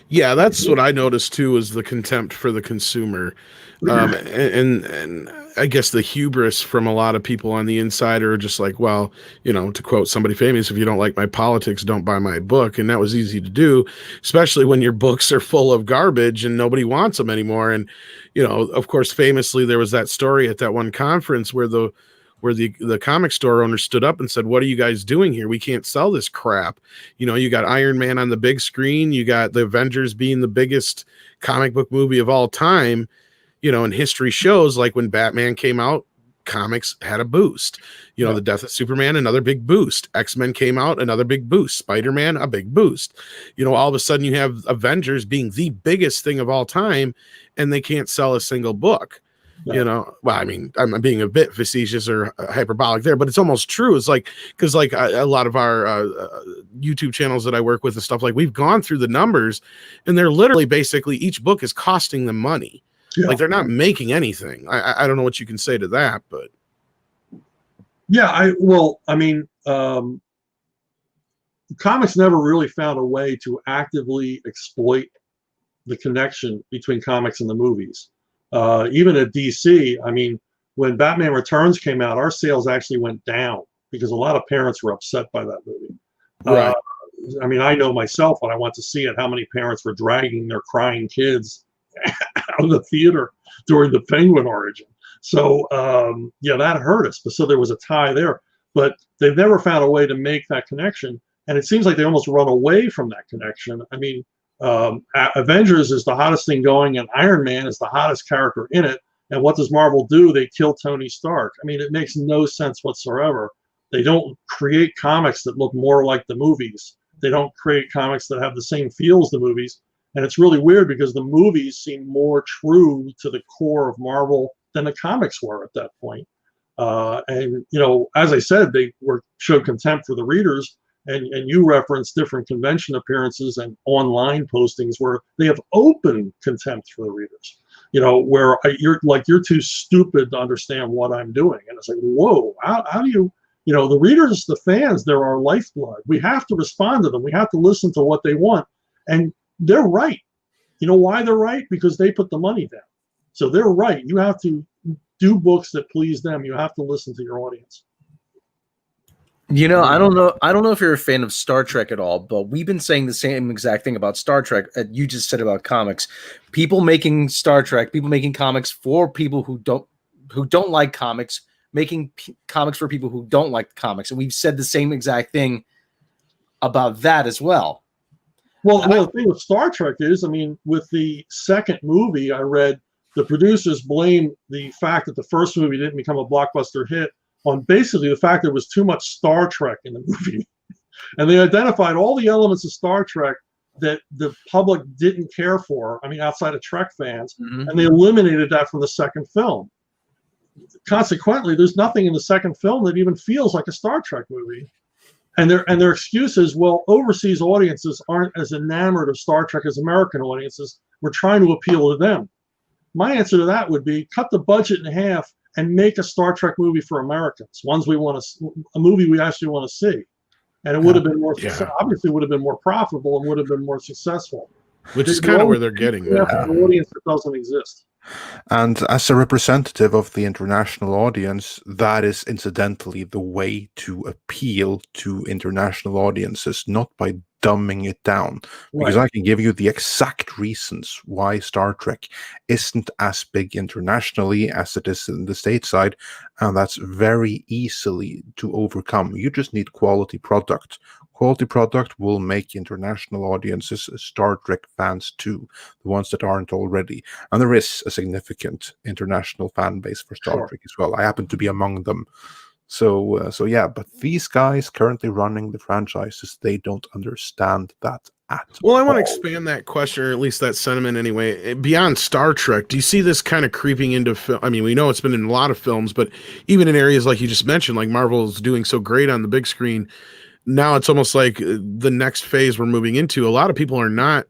Speaker 1: Yeah, that's what I noticed too, is the contempt for the consumer, and I guess the hubris from a lot of people on the inside are just like, well, to quote somebody famous, if you don't like my politics, don't buy my book. And that was easy to do, especially when your books are full of garbage and nobody wants them anymore. And of course, famously, there was that story at that one conference where the comic store owner stood up and said, what are you guys doing here? We can't sell this crap. You got Iron Man on the big screen. You got the Avengers being the biggest comic book movie of all time, and history shows, like when Batman came out, comics had a boost. You know,
Speaker 2: Yeah.
Speaker 1: the death of Superman, another big boost. X-Men came out, another big boost. Spider-Man, a big boost. You know, all of a sudden you have Avengers being the biggest thing of all time, and they can't sell a single book.
Speaker 2: Yeah.
Speaker 1: You know, well, I mean, I'm being a bit facetious or hyperbolic there, but it's almost true. It's like, because like a lot of our YouTube channels that I work with and stuff, like we've gone through the numbers, and they're literally basically each book is costing them money.
Speaker 2: Yeah.
Speaker 1: Like they're not making anything. I don't know what you can say to that, but
Speaker 2: Yeah, comics never really found a way to actively exploit the connection between comics and the movies. Even at DC, I mean, when Batman Returns came out, our sales actually went down because a lot of parents were upset by that movie.
Speaker 1: right.
Speaker 2: I mean, I know myself when I went to see it, how many parents were dragging their crying kids out of the theater during the Penguin origin. So, yeah, that hurt us. But so there was a tie there. But they've never found a way to make that connection. And it seems like they almost run away from that connection. I mean, Avengers is the hottest thing going, and Iron Man is the hottest character in it. And what does Marvel do? They kill Tony Stark. I mean, it makes no sense whatsoever. They don't create comics that look more like the movies. They don't create comics that have the same feel as the movies. And it's really weird because the movies seem more true to the core of Marvel than the comics were at that point. And, you know, as I said, they showed contempt for the readers. And you referenced different convention appearances and online postings where they have open contempt for the readers. You know, where you're too stupid to understand what I'm doing. And it's like, whoa, how do you, you know, the readers, the fans, they're our lifeblood. We have to respond to them. We have to listen to what they want. And they're right. You know why they're right? Because they put the money down. So they're right. You have to do books that please them. You have to listen to your audience.
Speaker 4: You know, I don't know if you're a fan of Star Trek at all, but we've been saying the same exact thing about Star Trek that you just said about comics. People making Star Trek, people making comics for people who don't like comics, making comics for people who don't like comics, and we've said the same exact thing about that as well.
Speaker 2: Well, the thing with Star Trek is, I mean, with the second movie, I read the producers blame the fact that the first movie didn't become a blockbuster hit on basically the fact there was too much Star Trek in the movie. And they identified all the elements of Star Trek that the public didn't care for, I mean, outside of Trek fans, and they eliminated that from the second film. Consequently, there's nothing in the second film that even feels like a Star Trek movie. And their excuse is, well, overseas audiences aren't as enamored of Star Trek as American audiences. We're trying to appeal to them. My answer to that would be cut the budget in half and make a Star Trek movie for Americans, a movie we actually want to see. And it would have been more, obviously would have been more profitable and would have been more successful.
Speaker 1: Which is kind of where they're getting there.
Speaker 2: An audience that doesn't exist.
Speaker 3: And as a representative of the international audience, that is incidentally the way to appeal to international audiences, not by dumbing it down. Because I can give you the exact reasons why Star Trek isn't as big internationally as it is in the stateside, and that's very easily to overcome. You just need quality product. Quality product will make international audiences Star Trek fans too, the ones that aren't already. And there is a significant international fan base for Star Trek as well. I happen to be among them. So yeah, but these guys currently running the franchises, they don't understand that at all.
Speaker 1: Well, I want to expand that question, or at least that sentiment anyway. Beyond Star Trek, do you see this kind of creeping into film? I mean, we know it's been in a lot of films, but even in areas like you just mentioned, like Marvel's doing so great on the big screen, now it's almost like the next phase we're moving into. A lot of people are not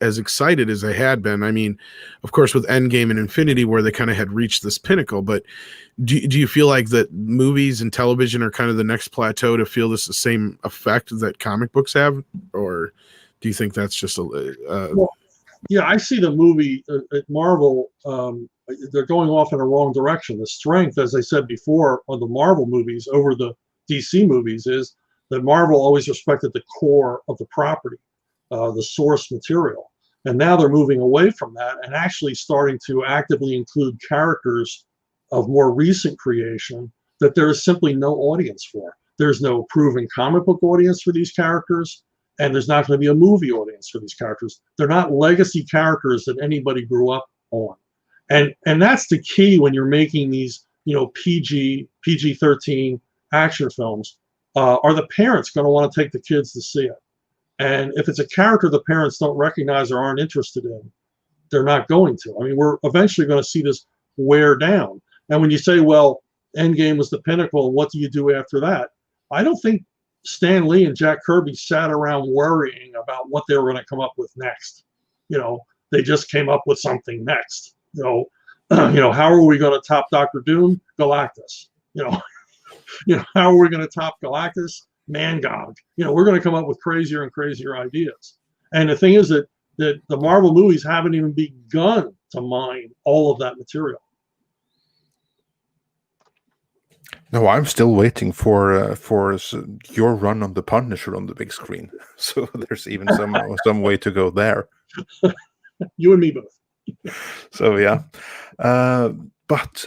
Speaker 1: as excited as they had been. I mean, of course, with Endgame and Infinity, where they kind of had reached this pinnacle. But do you feel like that movies and television are kind of the next plateau to feel the same effect that comic books have? Or do you think that's just
Speaker 2: well, yeah, I see the movie at Marvel. They're going off in a wrong direction. The strength, as I said before, of the Marvel movies over the DC movies is that Marvel always respected the core of the property, the source material. And now they're moving away from that and actually starting to actively include characters of more recent creation that there is simply no audience for. There's no proven comic book audience for these characters, and there's not going to be a movie audience for these characters. They're not legacy characters that anybody grew up on. And that's the key when you're making these PG-13 action films, are the parents going to want to take the kids to see it? And if it's a character the parents don't recognize or aren't interested in, they're not going to. I mean, we're eventually going to see this wear down. And when you say, well, Endgame was the pinnacle, what do you do after that? I don't think Stan Lee and Jack Kirby sat around worrying about what they were going to come up with next. They just came up with something next. How are we going to top Doctor Doom? Galactus. How are we going to top Galactus? Mangog. We're going to come up with crazier and crazier ideas. And the thing is that the Marvel movies haven't even begun to mine all of that material.
Speaker 3: No, I'm still waiting for your run on the Punisher on the big screen. So there's even some way to go there.
Speaker 2: You and me both.
Speaker 3: So yeah, but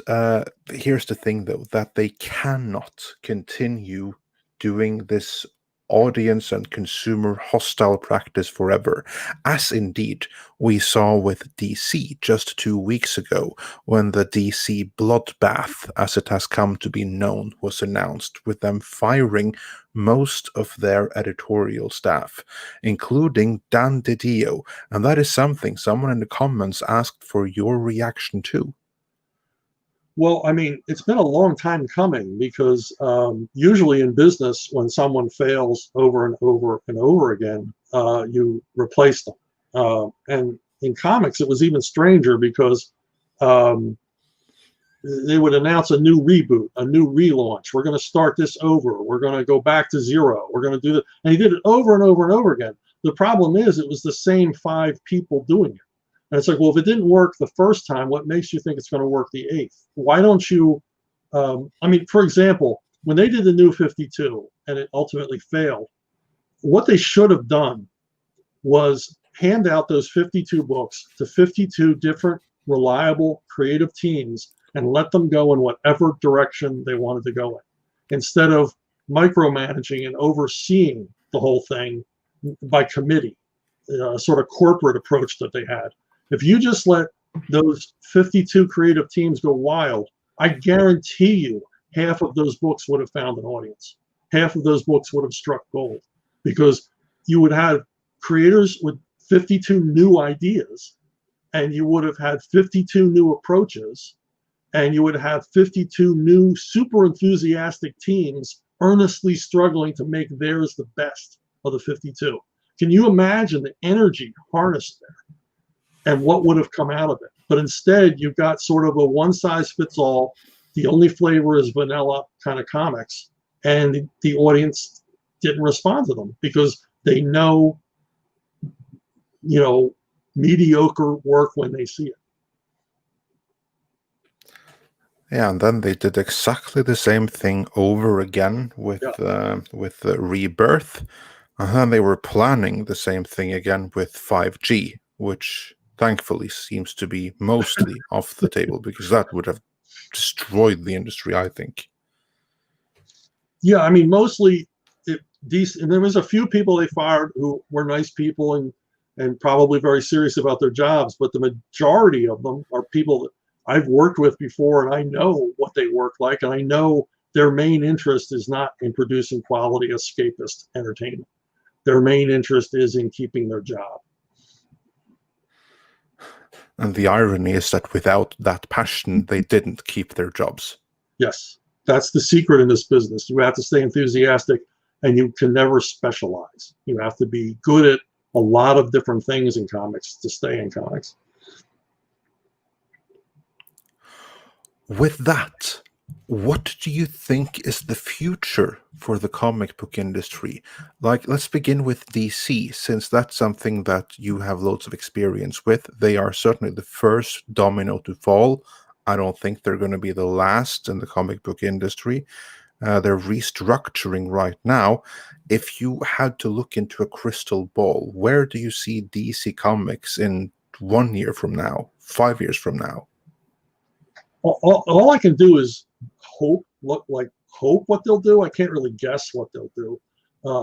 Speaker 3: here's the thing, though, that they cannot continue doing this audience and consumer hostile practice forever, as indeed we saw with DC just 2 weeks ago when the DC bloodbath, as it has come to be known, was announced, with them firing most of their editorial staff, including Dan DiDio. And that is something someone in the comments asked for your reaction to.
Speaker 2: Well, I mean, it's been a long time coming, because usually in business, when someone fails over and over and over again, you replace them. And in comics, it was even stranger, because they would announce a new reboot, a new relaunch. We're going to start this over. We're going to go back to zero. We're going to do that. And he did it over and over and over again. The problem is it was the same 5 people doing it. And it's like, well, if it didn't work the first time, what makes you think it's going to work the 8th? Why don't you, for example, when they did the New 52 and it ultimately failed, what they should have done was hand out those 52 books to 52 different, reliable, creative teams and let them go in whatever direction they wanted to go in, instead of micromanaging and overseeing the whole thing by committee, sort of corporate approach that they had. If you just let those 52 creative teams go wild, I guarantee you half of those books would have found an audience. Half of those books would have struck gold, because you would have creators with 52 new ideas, and you would have had 52 new approaches, and you would have 52 new super enthusiastic teams earnestly struggling to make theirs the best of the 52. Can you imagine the energy harnessed there and what would have come out of it? But instead, you've got sort of a one-size-fits-all, the only flavor is vanilla kind of comics, and the audience didn't respond to them because they know, mediocre work when they see it.
Speaker 3: Yeah, and then they did exactly the same thing over again with Rebirth. And then they were planning the same thing again with 5G, which thankfully seems to be mostly off the table, because that would have destroyed the industry, I think.
Speaker 2: Yeah, I mean, mostly and there was a few people they fired who were nice people and probably very serious about their jobs, but the majority of them are people that I've worked with before, and I know what they work like, and I know their main interest is not in producing quality escapist entertainment. Their main interest is in keeping their job.
Speaker 3: And the irony is that without that passion, they didn't keep their jobs.
Speaker 2: Yes, that's the secret in this business. You have to stay enthusiastic, and you can never specialize. You have to be good at a lot of different things in comics to stay in comics.
Speaker 3: With that, what do you think is the future for the comic book industry? Like, let's begin with DC, since that's something that you have loads of experience with. They are certainly the first domino to fall. I don't think they're going to be the last in the comic book industry. They're restructuring right now. If you had to look into a crystal ball, where do you see DC Comics in 1 year from now, 5 years from now?
Speaker 2: All I can do is hope what they'll do. I can't really guess what they'll do.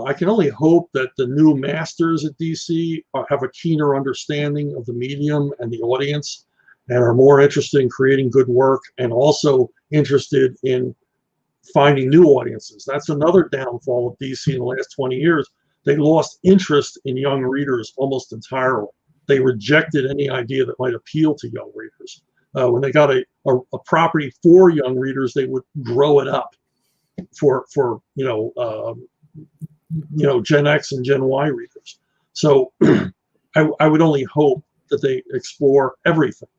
Speaker 2: I can only hope that the new masters at DC have a keener understanding of the medium and the audience, and are more interested in creating good work and also interested in finding new audiences. That's another downfall of DC in the last 20 years. They lost interest in young readers almost entirely. They rejected any idea that might appeal to young readers. When they got a property for young readers, they would grow it up for Gen X and Gen Y readers. So I would only hope that they explore everything,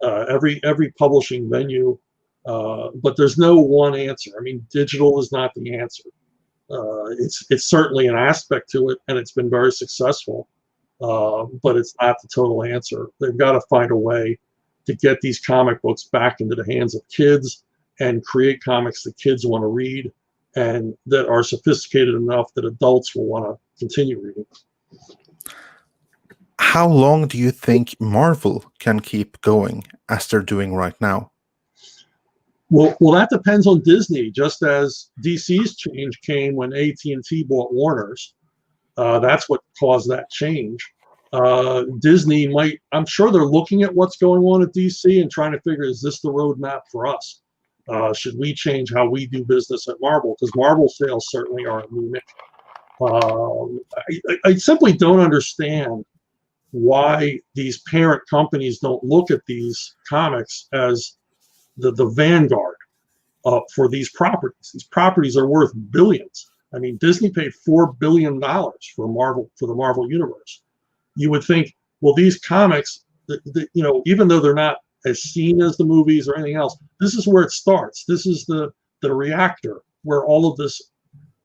Speaker 2: every publishing venue, but there's no one answer. I mean, digital is not the answer. It's certainly an aspect to it, and it's been very successful, but it's not the total answer. They've got to find a way to get these comic books back into the hands of kids and create comics that kids want to read and that are sophisticated enough that adults will want to continue reading.
Speaker 3: How long do you think Marvel can keep going as they're doing right now?
Speaker 2: Well, that depends on Disney. Just as DC's change came when AT&T bought Warner's, that's what caused that change. Disney might, I'm sure they're looking at what's going on at DC and trying to figure, is this the roadmap for us? Should we change how we do business at Marvel? Because Marvel sales certainly are anemic. I simply don't understand why these parent companies don't look at these comics as the vanguard for these properties. These properties are worth billions. I mean, Disney paid $4 billion for the Marvel Universe. You would think, well, these comics, even though they're not as seen as the movies or anything else, this is where it starts. This is the reactor where all of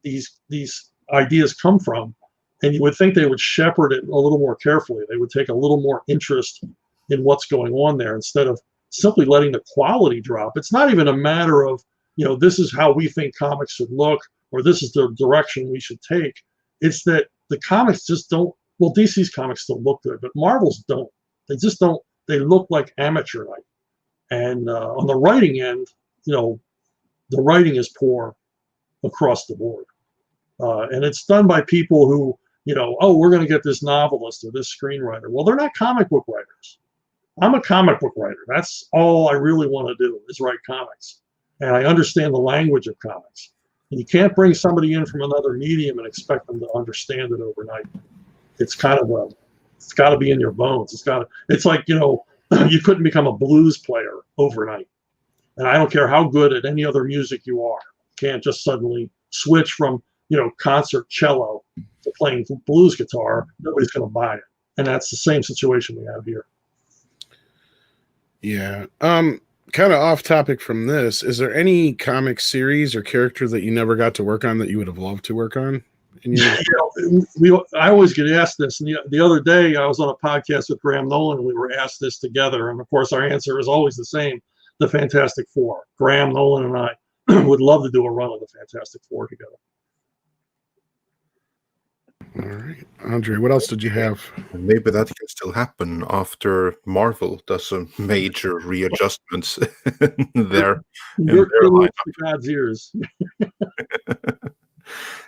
Speaker 2: these ideas come from. And you would think they would shepherd it a little more carefully. They would take a little more interest in what's going on there instead of simply letting the quality drop. It's not even a matter of, this is how we think comics should look, or this is the direction we should take. It's that the comics just don't, well, DC's comics still look good, but Marvel's don't. They just don't, they look like amateur night. And on the writing end, the writing is poor across the board. And it's done by people who, we're going to get this novelist or this screenwriter. Well, they're not comic book writers. I'm a comic book writer. That's all I really want to do is write comics. And I understand the language of comics. And you can't bring somebody in from another medium and expect them to understand it overnight. It's kind of it's got to be in your bones. It's like, you couldn't become a blues player overnight. And I don't care how good at any other music you are. You can't just suddenly switch from, concert cello to playing blues guitar. Nobody's going to buy it. And that's the same situation we have here.
Speaker 1: Yeah. Kind of off topic from this, is there any comic series or character that you never got to work on that you would have loved to work on?
Speaker 2: I always get asked this. And the other day I was on a podcast with Graham Nolan and we were asked this together. And of course our answer is always the same, the Fantastic Four. Graham Nolan and I would love to do a run of the Fantastic Four together.
Speaker 1: All right, Andre, what else did you have?
Speaker 3: Maybe that can still happen after Marvel does some major readjustments there.
Speaker 2: You're close to God's ears.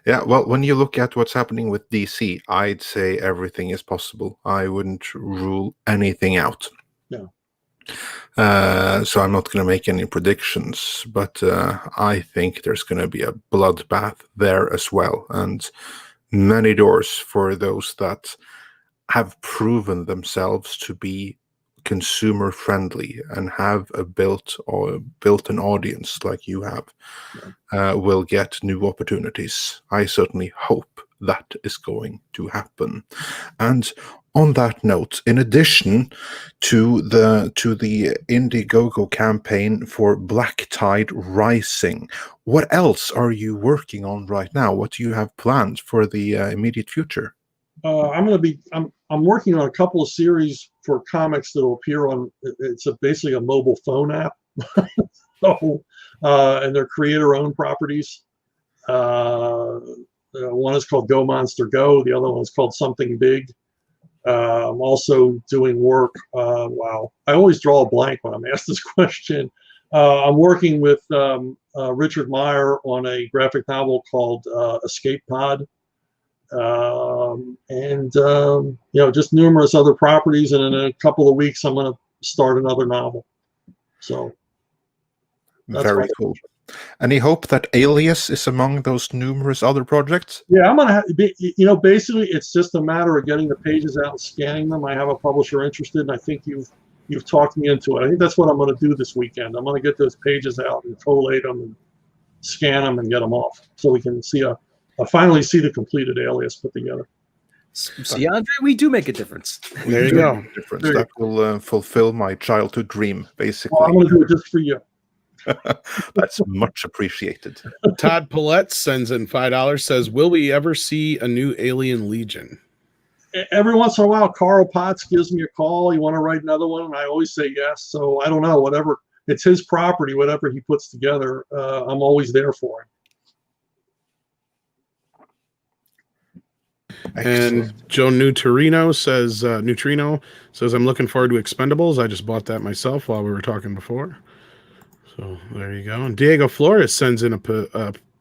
Speaker 3: Yeah, well, when you look at what's happening with DC, I'd say everything is possible. I wouldn't rule anything out.
Speaker 2: No.
Speaker 3: So I'm not going to make any predictions, but I think there's going to be a bloodbath there as well. And many doors for those that have proven themselves to be consumer friendly and have built an audience like you have, will get new opportunities. I certainly hope that is going to happen. And on that note, in addition to the Indiegogo campaign for Black Tide Rising, what else are you working on right now? What do you have planned for the immediate future?
Speaker 2: I'm working on a couple of series for comics that will appear on. It's basically a mobile phone app. So, and they're creator-owned properties. One is called Go Monster Go. The other one is called Something Big. I'm also doing work. Wow, I always draw a blank when I'm asked this question. I'm working with Richard Meyer on a graphic novel called Escape Pod. And just numerous other properties. And in a couple of weeks, I'm going to start another novel. So that's
Speaker 3: Very cool. Any hope that Alias is among those numerous other projects?
Speaker 2: Yeah, I'm gonna have, basically it's just a matter of getting the pages out and scanning them. I have a publisher interested, and I think you've talked me into it. I think that's what I'm gonna do this weekend. I'm gonna get those pages out and collate them and scan them and get them off, so we can see finally see the completed Alias put together.
Speaker 4: See, Andre, we do make a difference.
Speaker 1: There you go.
Speaker 3: Difference. That will fulfill my childhood dream, basically.
Speaker 2: Well, I'm gonna do it just for you.
Speaker 3: That's much appreciated.
Speaker 1: Todd Paulette sends in $5, says, will we ever see a new Alien Legion?
Speaker 2: Every once in a while, Carl Potts gives me a call. You want to write another one? And I always say yes. So I don't know, whatever. It's his property, whatever he puts together. I'm always there for him.
Speaker 3: Excellent.
Speaker 1: And Joe Neutrino says, I'm looking forward to Expendables. I just bought that myself while we were talking before. So there you go. And Diego Flores sends in a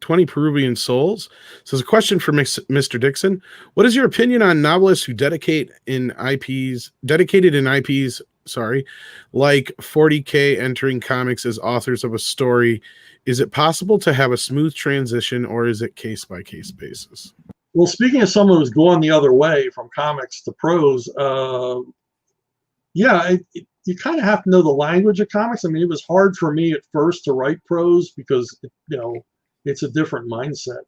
Speaker 1: 20 Peruvian souls. Says, a question for Mr. Dixon. What is your opinion on novelists who dedicated in IPs, like 40K entering comics as authors of a story? Is it possible to have a smooth transition, or is it case-by-case basis?
Speaker 2: Well, speaking of someone who's gone the other way from comics to prose, you kind of have to know the language of comics. I mean, it was hard for me at first to write prose because, it's a different mindset.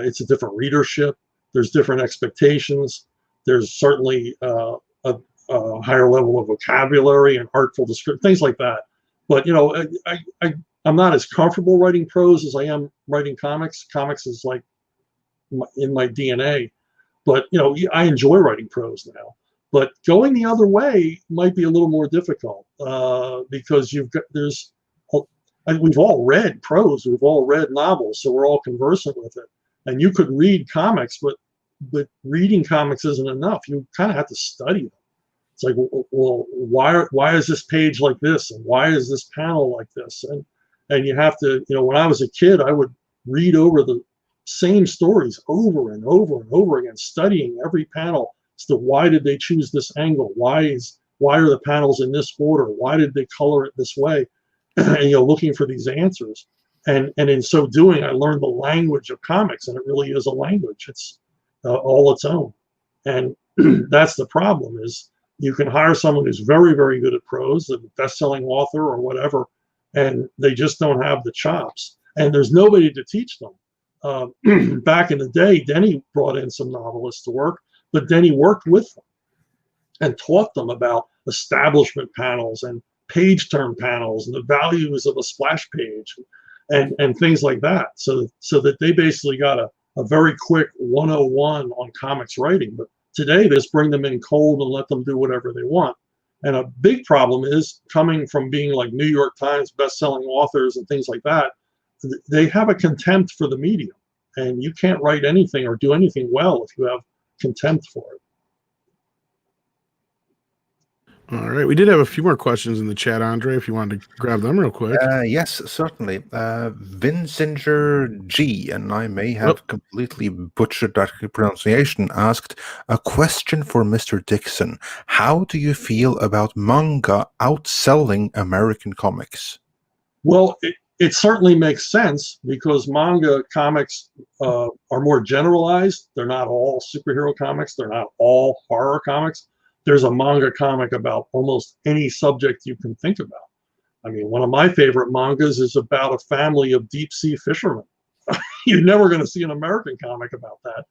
Speaker 2: It's a different readership. There's different expectations. There's certainly a higher level of vocabulary and artful description, things like that. But, I'm not as comfortable writing prose as I am writing comics. Comics is like in my DNA. But, I enjoy writing prose now. But going the other way might be a little more difficult because we've all read prose, we've all read novels, so we're all conversant with it. And you could read comics, but reading comics isn't enough. You kind of have to study them. It's like, well, why is this page like this, and why is this panel like this? And you have to, when I was a kid, I would read over the same stories over and over and over again, studying every panel. So why did they choose this angle? Why are the panels in this order? Why did they color it this way? And looking for these answers. And in so doing, I learned the language of comics, and it really is a language. It's all its own. And that's the problem, is you can hire someone who's very, very good at prose, a best-selling author or whatever, and they just don't have the chops. And there's nobody to teach them. Back in the day, Denny brought in some novelists to work, but Denny worked with them and taught them about establishment panels and page turn panels and the values of a splash page and things like that. So that they basically got a very quick 101 on comics writing. But today, they just bring them in cold and let them do whatever they want. And a big problem is, coming from being like New York Times best-selling authors and things like that, they have a contempt for the medium. And you can't write anything or do anything well if you have contempt for it.
Speaker 1: All right. We did have a few more questions in the chat, Andre, if you wanted to grab them real quick.
Speaker 3: Yes, certainly. Vincinger G, and I may have completely butchered that pronunciation, asked, a question for Mr. Dixon. How do you feel about manga outselling American comics?
Speaker 2: Well, it certainly makes sense, because manga comics are more generalized. They're not all superhero comics. They're not all horror comics. There's a manga comic about almost any subject you can think about. I mean, one of my favorite mangas is about a family of deep sea fishermen. You're never going to see an American comic about that.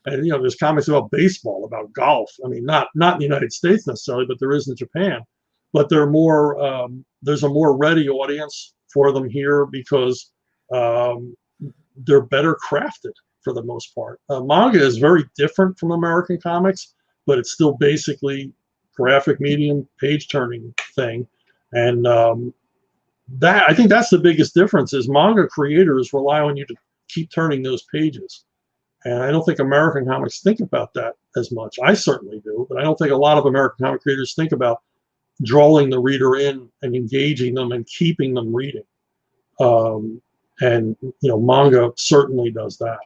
Speaker 2: And, there's comics about baseball, about golf. I mean, not in the United States necessarily, but there is in Japan. But they're more, there's a more ready audience for them here, because they're better crafted for the most part. Manga is very different from American comics, but it's still basically graphic medium, page turning thing. And I think that's the biggest difference, is manga creators rely on you to keep turning those pages. And I don't think American comics think about that as much. I certainly do, but I don't think a lot of American comic creators think about drawing the reader in and engaging them and keeping them reading. And manga certainly does that.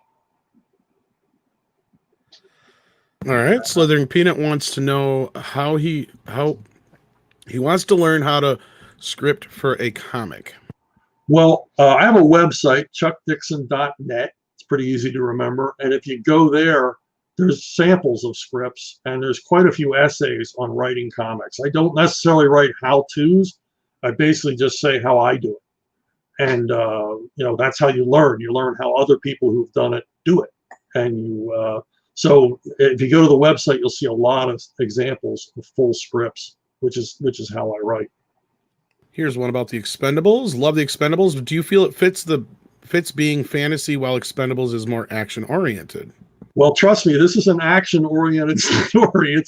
Speaker 1: All right. Slithering Peanut wants to know how He wants to learn how to script for a comic.
Speaker 2: Well, I have a website, chuckdixon.net. It's pretty easy to remember. And if you go there, there's samples of scripts, and there's quite a few essays on writing comics. I don't necessarily write how-tos. I basically just say how I do it. And, that's how you learn. You learn how other people who've done it do it. And so if you go to the website, you'll see a lot of examples of full scripts, which is how I write.
Speaker 1: Here's one about the Expendables. Love the Expendables. Do you feel it fits being fantasy while Expendables is more action oriented?
Speaker 2: Well, trust me, this is an action-oriented story.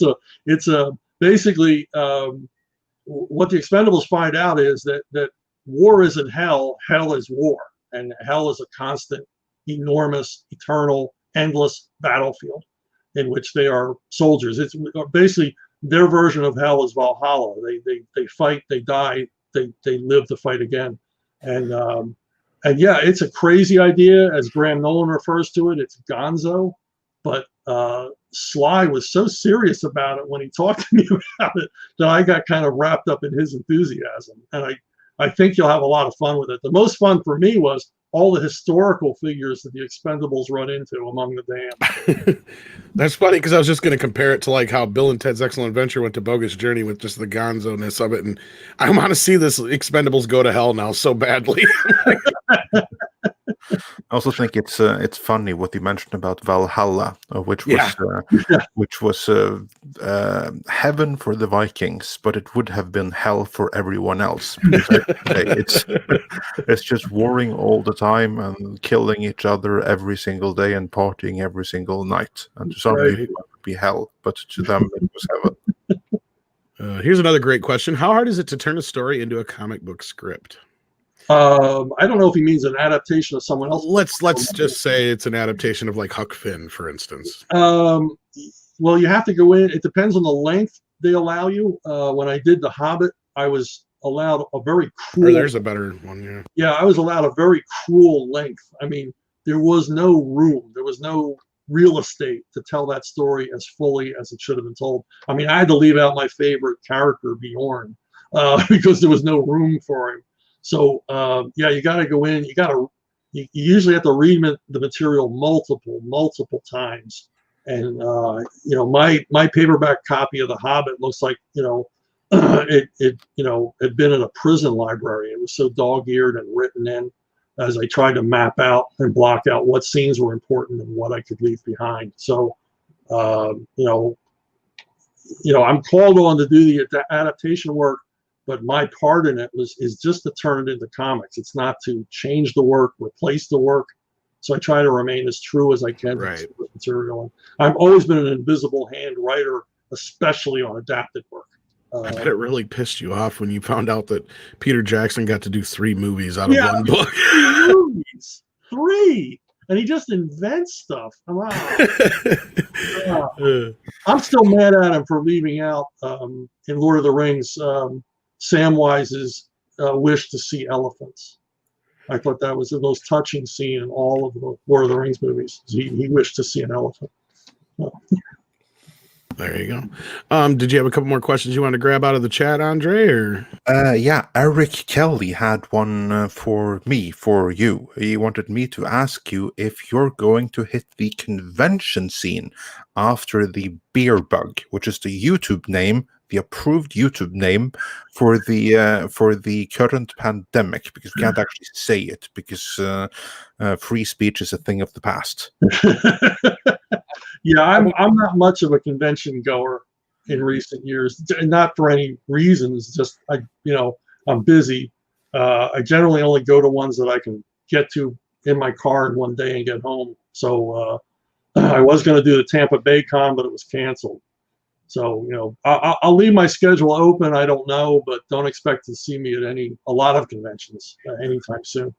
Speaker 2: It's a basically what the Expendables find out is that war isn't hell. Hell is war, and hell is a constant, enormous, eternal, endless battlefield in which they are soldiers. It's basically their version of hell is Valhalla. They fight, they die, they live to fight again, and yeah, it's a crazy idea, as Graham Nolan refers to it. It's gonzo. But Sly was so serious about it when he talked to me about it that I got kind of wrapped up in his enthusiasm. And I think you'll have a lot of fun with it. The most fun for me was all the historical figures that the Expendables run into among the damned.
Speaker 1: That's funny, because I was just going to compare it to like how Bill and Ted's Excellent Adventure went to Bogus Journey with just the gonzo-ness of it. And I want to see this Expendables go to hell now so badly.
Speaker 3: I also think it's funny what you mentioned about Valhalla, which was heaven for the Vikings, but it would have been hell for everyone else. It's just warring all the time and killing each other every single day and partying every single night. And to some people it would be hell, but to them it was heaven.
Speaker 1: Here's another great question: how hard is it to turn a story into a comic book script?
Speaker 2: I don't know if he means an adaptation of someone else.
Speaker 1: Let's just say it's an adaptation of like Huck Finn, for instance.
Speaker 2: Well, you have to go in. It depends on the length they allow you. When I did The Hobbit, I was allowed a very cruel.
Speaker 1: Or there's a better one, yeah.
Speaker 2: Yeah, I was allowed a very cruel length. I mean, there was no room. There was no real estate to tell that story as fully as it should have been told. I mean, I had to leave out my favorite character, Bjorn, because there was no room for him. So yeah, you got to go in. You usually have to read the material multiple times. And my paperback copy of The Hobbit looks like it had been in a prison library. It was so dog-eared and written in, as I tried to map out and block out what scenes were important and what I could leave behind. So I'm called on to do the adaptation work, but my part in it is just to turn it into comics. It's not to change the work, replace the work. So I try to remain as true as I can to the material. I've always been an invisible hand writer, especially on adapted work.
Speaker 1: I bet it really pissed you off when you found out that Peter Jackson got to do 3 movies out of one book.
Speaker 2: 3 movies. 3. And he just invents stuff. Wow. I'm still mad at him for leaving out in Lord of the Rings Samwise's wish to see elephants. I thought that was the most touching scene in all of the Lord of the Rings movies. He wished to see an elephant.
Speaker 1: There you go. Did you have a couple more questions you want to grab out of the chat, Andre? Or
Speaker 3: yeah, Eric Kelly had one for you. He wanted me to ask you if you're going to hit the convention scene after the Beer Bug, which is the YouTube name, the approved YouTube name for the current pandemic, because we can't actually say it because free speech is a thing of the past.
Speaker 2: Yeah, I'm not much of a convention goer in recent years, not for any reasons. Just I'm busy. I generally only go to ones that I can get to in my car in one day and get home. So I was going to do the Tampa Bay Con, but it was canceled. So I'll leave my schedule open. I don't know, but don't expect to see me at a lot of conventions anytime soon.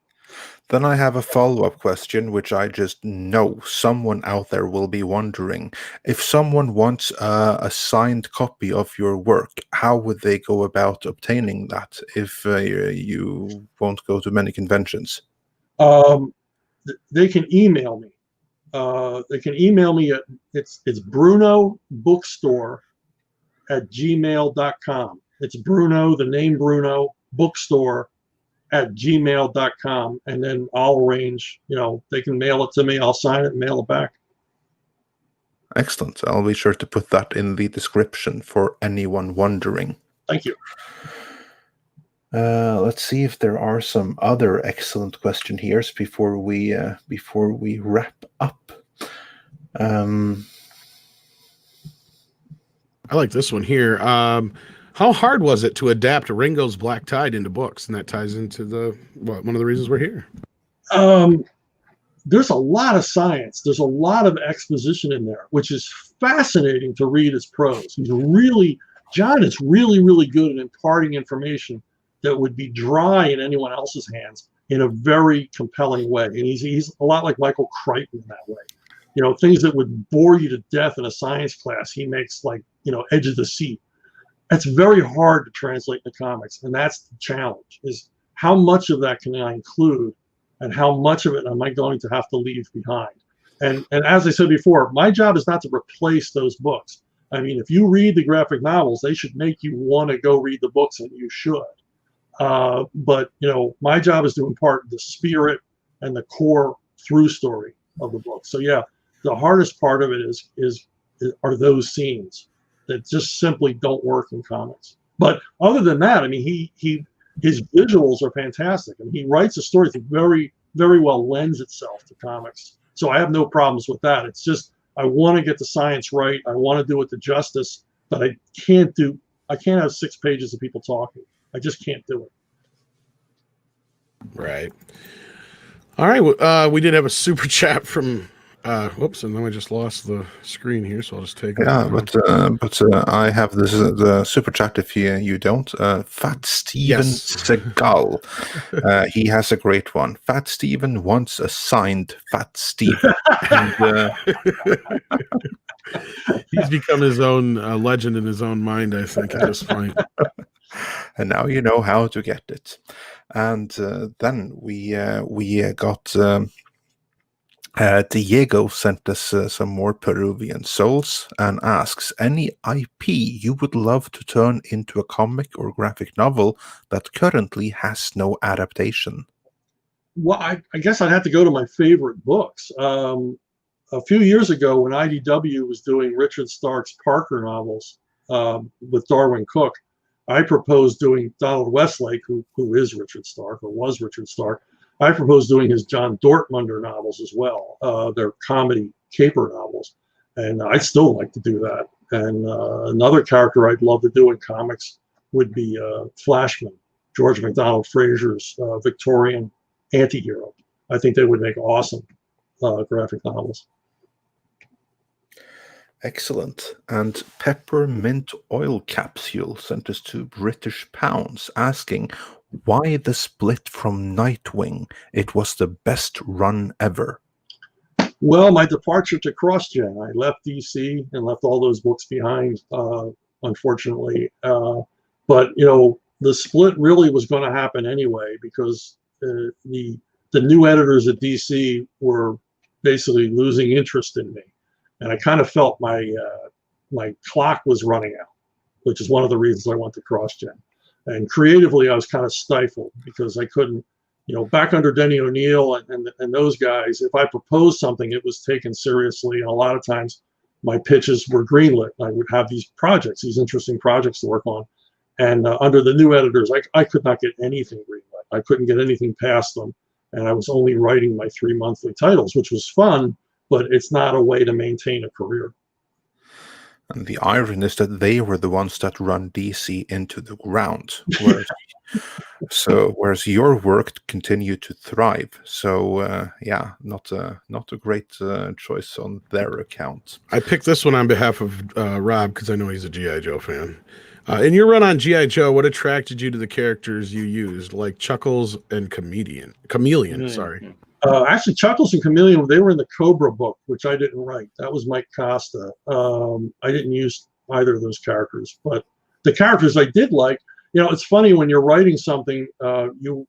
Speaker 3: Then I have a follow-up question, which I just know someone out there will be wondering. If someone wants a signed copy of your work, how would they go about obtaining that if you won't go to many conventions?
Speaker 2: They can email me. They can email me at it's brunobookstore@gmail.com. It's Bruno, the name Bruno, bookstore @gmail.com, and then I'll arrange, they can mail it to me, I'll sign it and mail it back.
Speaker 3: Excellent. I'll be sure to put that in the description for anyone wondering.
Speaker 2: Thank you.
Speaker 3: Let's see if there are some other excellent question here before we wrap up.
Speaker 1: I like this one here. How hard was it to adapt Ringo's Black Tide into books? And that ties into one of the reasons we're here.
Speaker 2: There's a lot of science. There's a lot of exposition in there, which is fascinating to read his prose. John is really, really good at imparting information that would be dry in anyone else's hands in a very compelling way. And he's a lot like Michael Crichton in that way. Things that would bore you to death in a science class, he makes edge of the seat. That's very hard to translate into comics. And that's the challenge, is how much of that can I include and how much of it am I going to have to leave behind? And as I said before, my job is not to replace those books. I mean, if you read the graphic novels, they should make you want to go read the books, and you should. But my job is to impart the spirit and the core through story of the book. So yeah, the hardest part of it are those scenes that just simply don't work in comics. But other than that, I mean, his visuals are fantastic, and he writes a story that very, very well lends itself to comics. So I have no problems with that. It's just I want to get the science right. I want to do it to justice, but I can't have 6 pages of people talking. I just can't do it.
Speaker 1: Right. All right. We did have a super chat from whoops, and then I just lost the screen here, so I'll just take it.
Speaker 3: Yeah, but I have this the super chat if you don't. Fat Steven Seagal. He has a great one. Fat Steven wants a signed Fat Steven. And,
Speaker 1: he's become his own legend in his own mind, I think, at this point.
Speaker 3: And now you know how to get it. And then we got Diego sent us some more Peruvian souls and asks, any IP you would love to turn into a comic or graphic novel that currently has no adaptation?
Speaker 2: Well, I guess I'd have to go to my favorite books. A few years ago, when IDW was doing Richard Stark's Parker novels with Darwin Cook, I proposed doing Donald Westlake, who is Richard Stark, or was Richard Stark. I proposed doing his John Dortmunder novels as well. They're comedy caper novels, and I'd still like to do that. And another character I'd love to do in comics would be Flashman, George MacDonald Fraser's Victorian anti-hero. I think they would make awesome graphic novels.
Speaker 3: Excellent. And Peppermint Oil Capsule sent us to British pounds asking, why the split from Nightwing? It was the best run ever.
Speaker 2: Well, my departure to CrossGen. I left DC and left all those books behind, unfortunately. But, the split really was going to happen anyway, because the new editors at DC were basically losing interest in me. And I kind of felt my clock was running out, which is one of the reasons I went to CrossGen. And creatively, I was kind of stifled because I couldn't, back under Denny O'Neil and those guys, if I proposed something, it was taken seriously. And a lot of times my pitches were greenlit. I would have these projects, these interesting projects to work on. And under the new editors, I could not get anything greenlit. I couldn't get anything past them. And I was only writing my 3 monthly titles, which was fun, but it's not a way to maintain a career.
Speaker 3: And the irony is that they were the ones that run DC into the ground, whereas your work continued to thrive. So not a great choice on their account.
Speaker 1: I picked this one on behalf of Rob because I know he's a G.I. Joe fan. In your run on G.I. Joe, what attracted you to the characters you used, like Chuckles and Chameleon? Sorry.
Speaker 2: Actually, Chuckles and Chameleon, they were in the Cobra book, which I didn't write. That was Mike Costa. I didn't use either of those characters, but the characters I did like. It's funny when you're writing something, you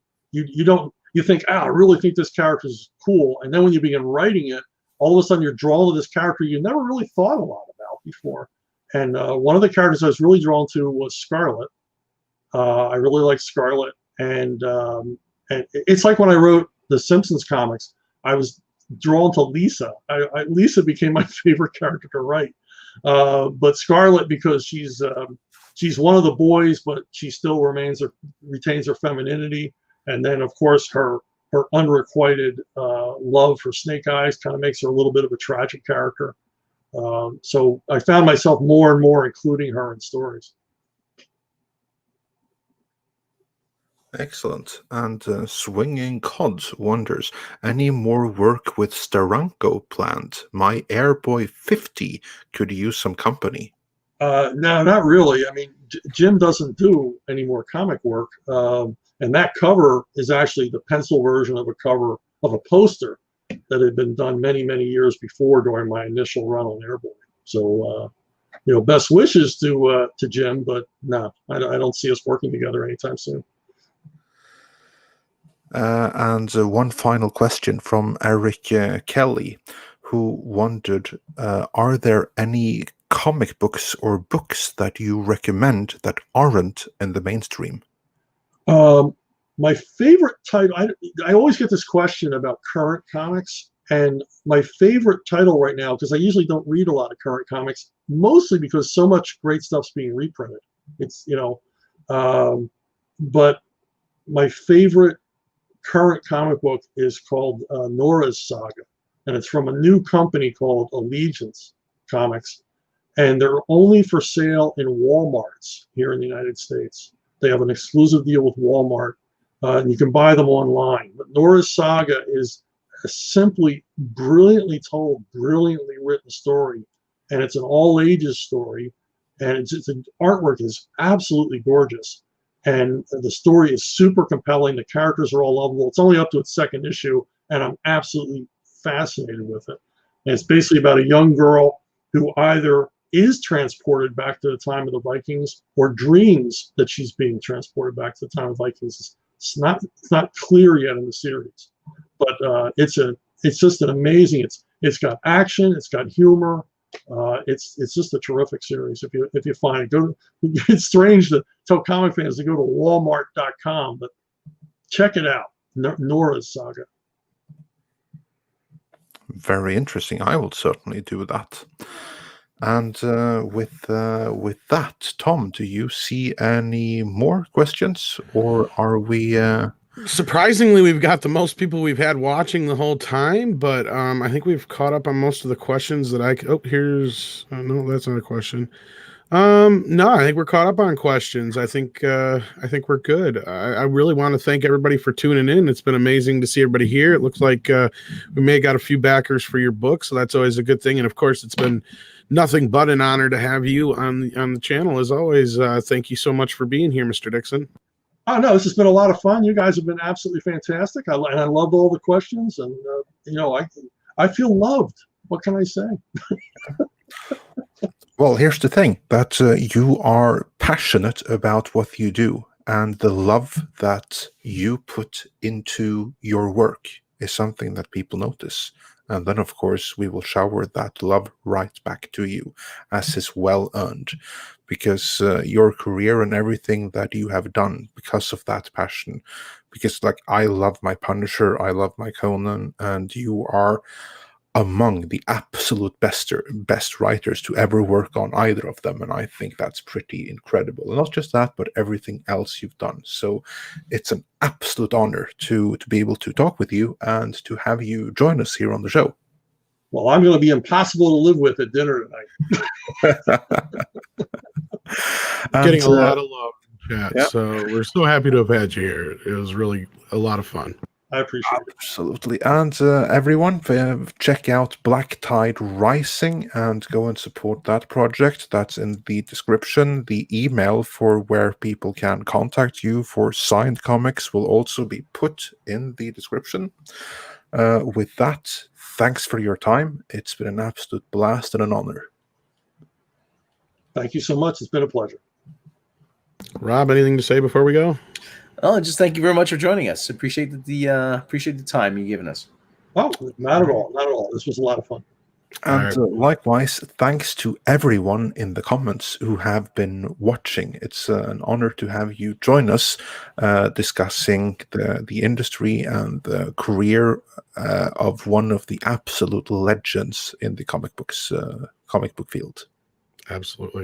Speaker 2: think, I really think this character is cool, and then when you begin writing it, all of a sudden you're drawn to this character you never really thought a lot about before. And one of the characters I was really drawn to was Scarlet, I really like Scarlet, and it's like when I wrote the Simpsons comics, I was drawn to Lisa. Lisa became my favorite character to write, but Scarlet, because she's one of the boys, but she still retains her femininity, and then of course her unrequited love for Snake Eyes kind of makes her a little bit of a tragic character. So I found myself more and more including her in stories.
Speaker 3: Excellent. And Swinging Cod wonders, any more work with Steranko planned? My Airboy 50 could use some company.
Speaker 2: No, not really. I mean, Jim doesn't do any more comic work. And that cover is actually the pencil version of a cover of a poster that had been done many, many years before during my initial run on Airboy. So, best wishes to Jim, but no, I don't see us working together anytime soon.
Speaker 3: And one final question from Eric Kelly, who wondered, are there any comic books or books that you recommend that aren't in the mainstream?
Speaker 2: My favorite title, I always get this question about current comics, and my favorite title right now, because I usually don't read a lot of current comics, mostly because so much great stuff's being reprinted. It's, but my favorite current comic book is called Nora's Saga, and it's from a new company called Allegiance Comics, and they're only for sale in Walmarts here in the United States. They have an exclusive deal with Walmart, and you can buy them online. But Nora's Saga is a simply brilliantly told, brilliantly written story, and it's an all-ages story, and the artwork is absolutely gorgeous. And the story is super compelling. The characters are all lovable. It's only up to its second issue, and I'm absolutely fascinated with it. And it's basically about a young girl who either is transported back to the time of the Vikings or dreams that she's being transported back to the time of Vikings. It's not clear yet in the series, but it's just an amazing. It's got action. It's got humor. It's just a terrific series. If you find it, it's strange to tell comic fans to go to Walmart.com, but check it out. Nora's Saga.
Speaker 3: Very interesting. I will certainly do that. And with that, Tom, do you see any more questions, or are we?
Speaker 1: Surprisingly, we've got the most people we've had watching the whole time, but I think we've caught up on most of the questions that here's no, that's not a question. No, I think we're caught up on questions. I think we're good. I really want to thank everybody for tuning in. It's been amazing to see everybody here. It looks like we may have got a few backers for your book, so that's always a good thing. And of course, it's been nothing but an honor to have you on the channel as always. Thank you so much for being here, Mr. Dixon.
Speaker 2: Oh no, this has been a lot of fun. You guys have been absolutely fantastic. I loved all the questions, and I feel loved. What can I say?
Speaker 3: Well, here's the thing, that you are passionate about what you do, and the love that you put into your work is something that people notice. And then, of course, we will shower that love right back to you, as is well earned, because your career and everything that you have done because of that passion, because like I love my Punisher, I love my Conan, and you are among the absolute best writers to ever work on either of them, and I think that's pretty incredible. And not just that, but everything else you've done. So it's an absolute honor to be able to talk with you and to have you join us here on the show.
Speaker 2: Well, I'm going to be impossible to live with at dinner tonight.
Speaker 1: Getting a lot of love in chat,
Speaker 3: yeah.
Speaker 1: So we're so happy to have had you here. It was really a lot of fun.
Speaker 2: I appreciate it.
Speaker 3: Absolutely. And everyone, check out Black Tide Rising and go and support that project. That's in the description. The email for where people can contact you for signed comics will also be put in the description. With that, thanks for your time. It's been an absolute blast and an honor.
Speaker 2: Thank you so much. It's been a pleasure.
Speaker 1: Rob, anything to say before we go?
Speaker 4: Oh, just thank you very much for joining us. Appreciate the time you've given us.
Speaker 2: Oh, not at all. Not at all. This was a lot of fun.
Speaker 3: And likewise, thanks to everyone in the comments who have been watching. It's an honor to have you join us discussing the industry and the career of one of the absolute legends in the comic book field.
Speaker 1: Absolutely.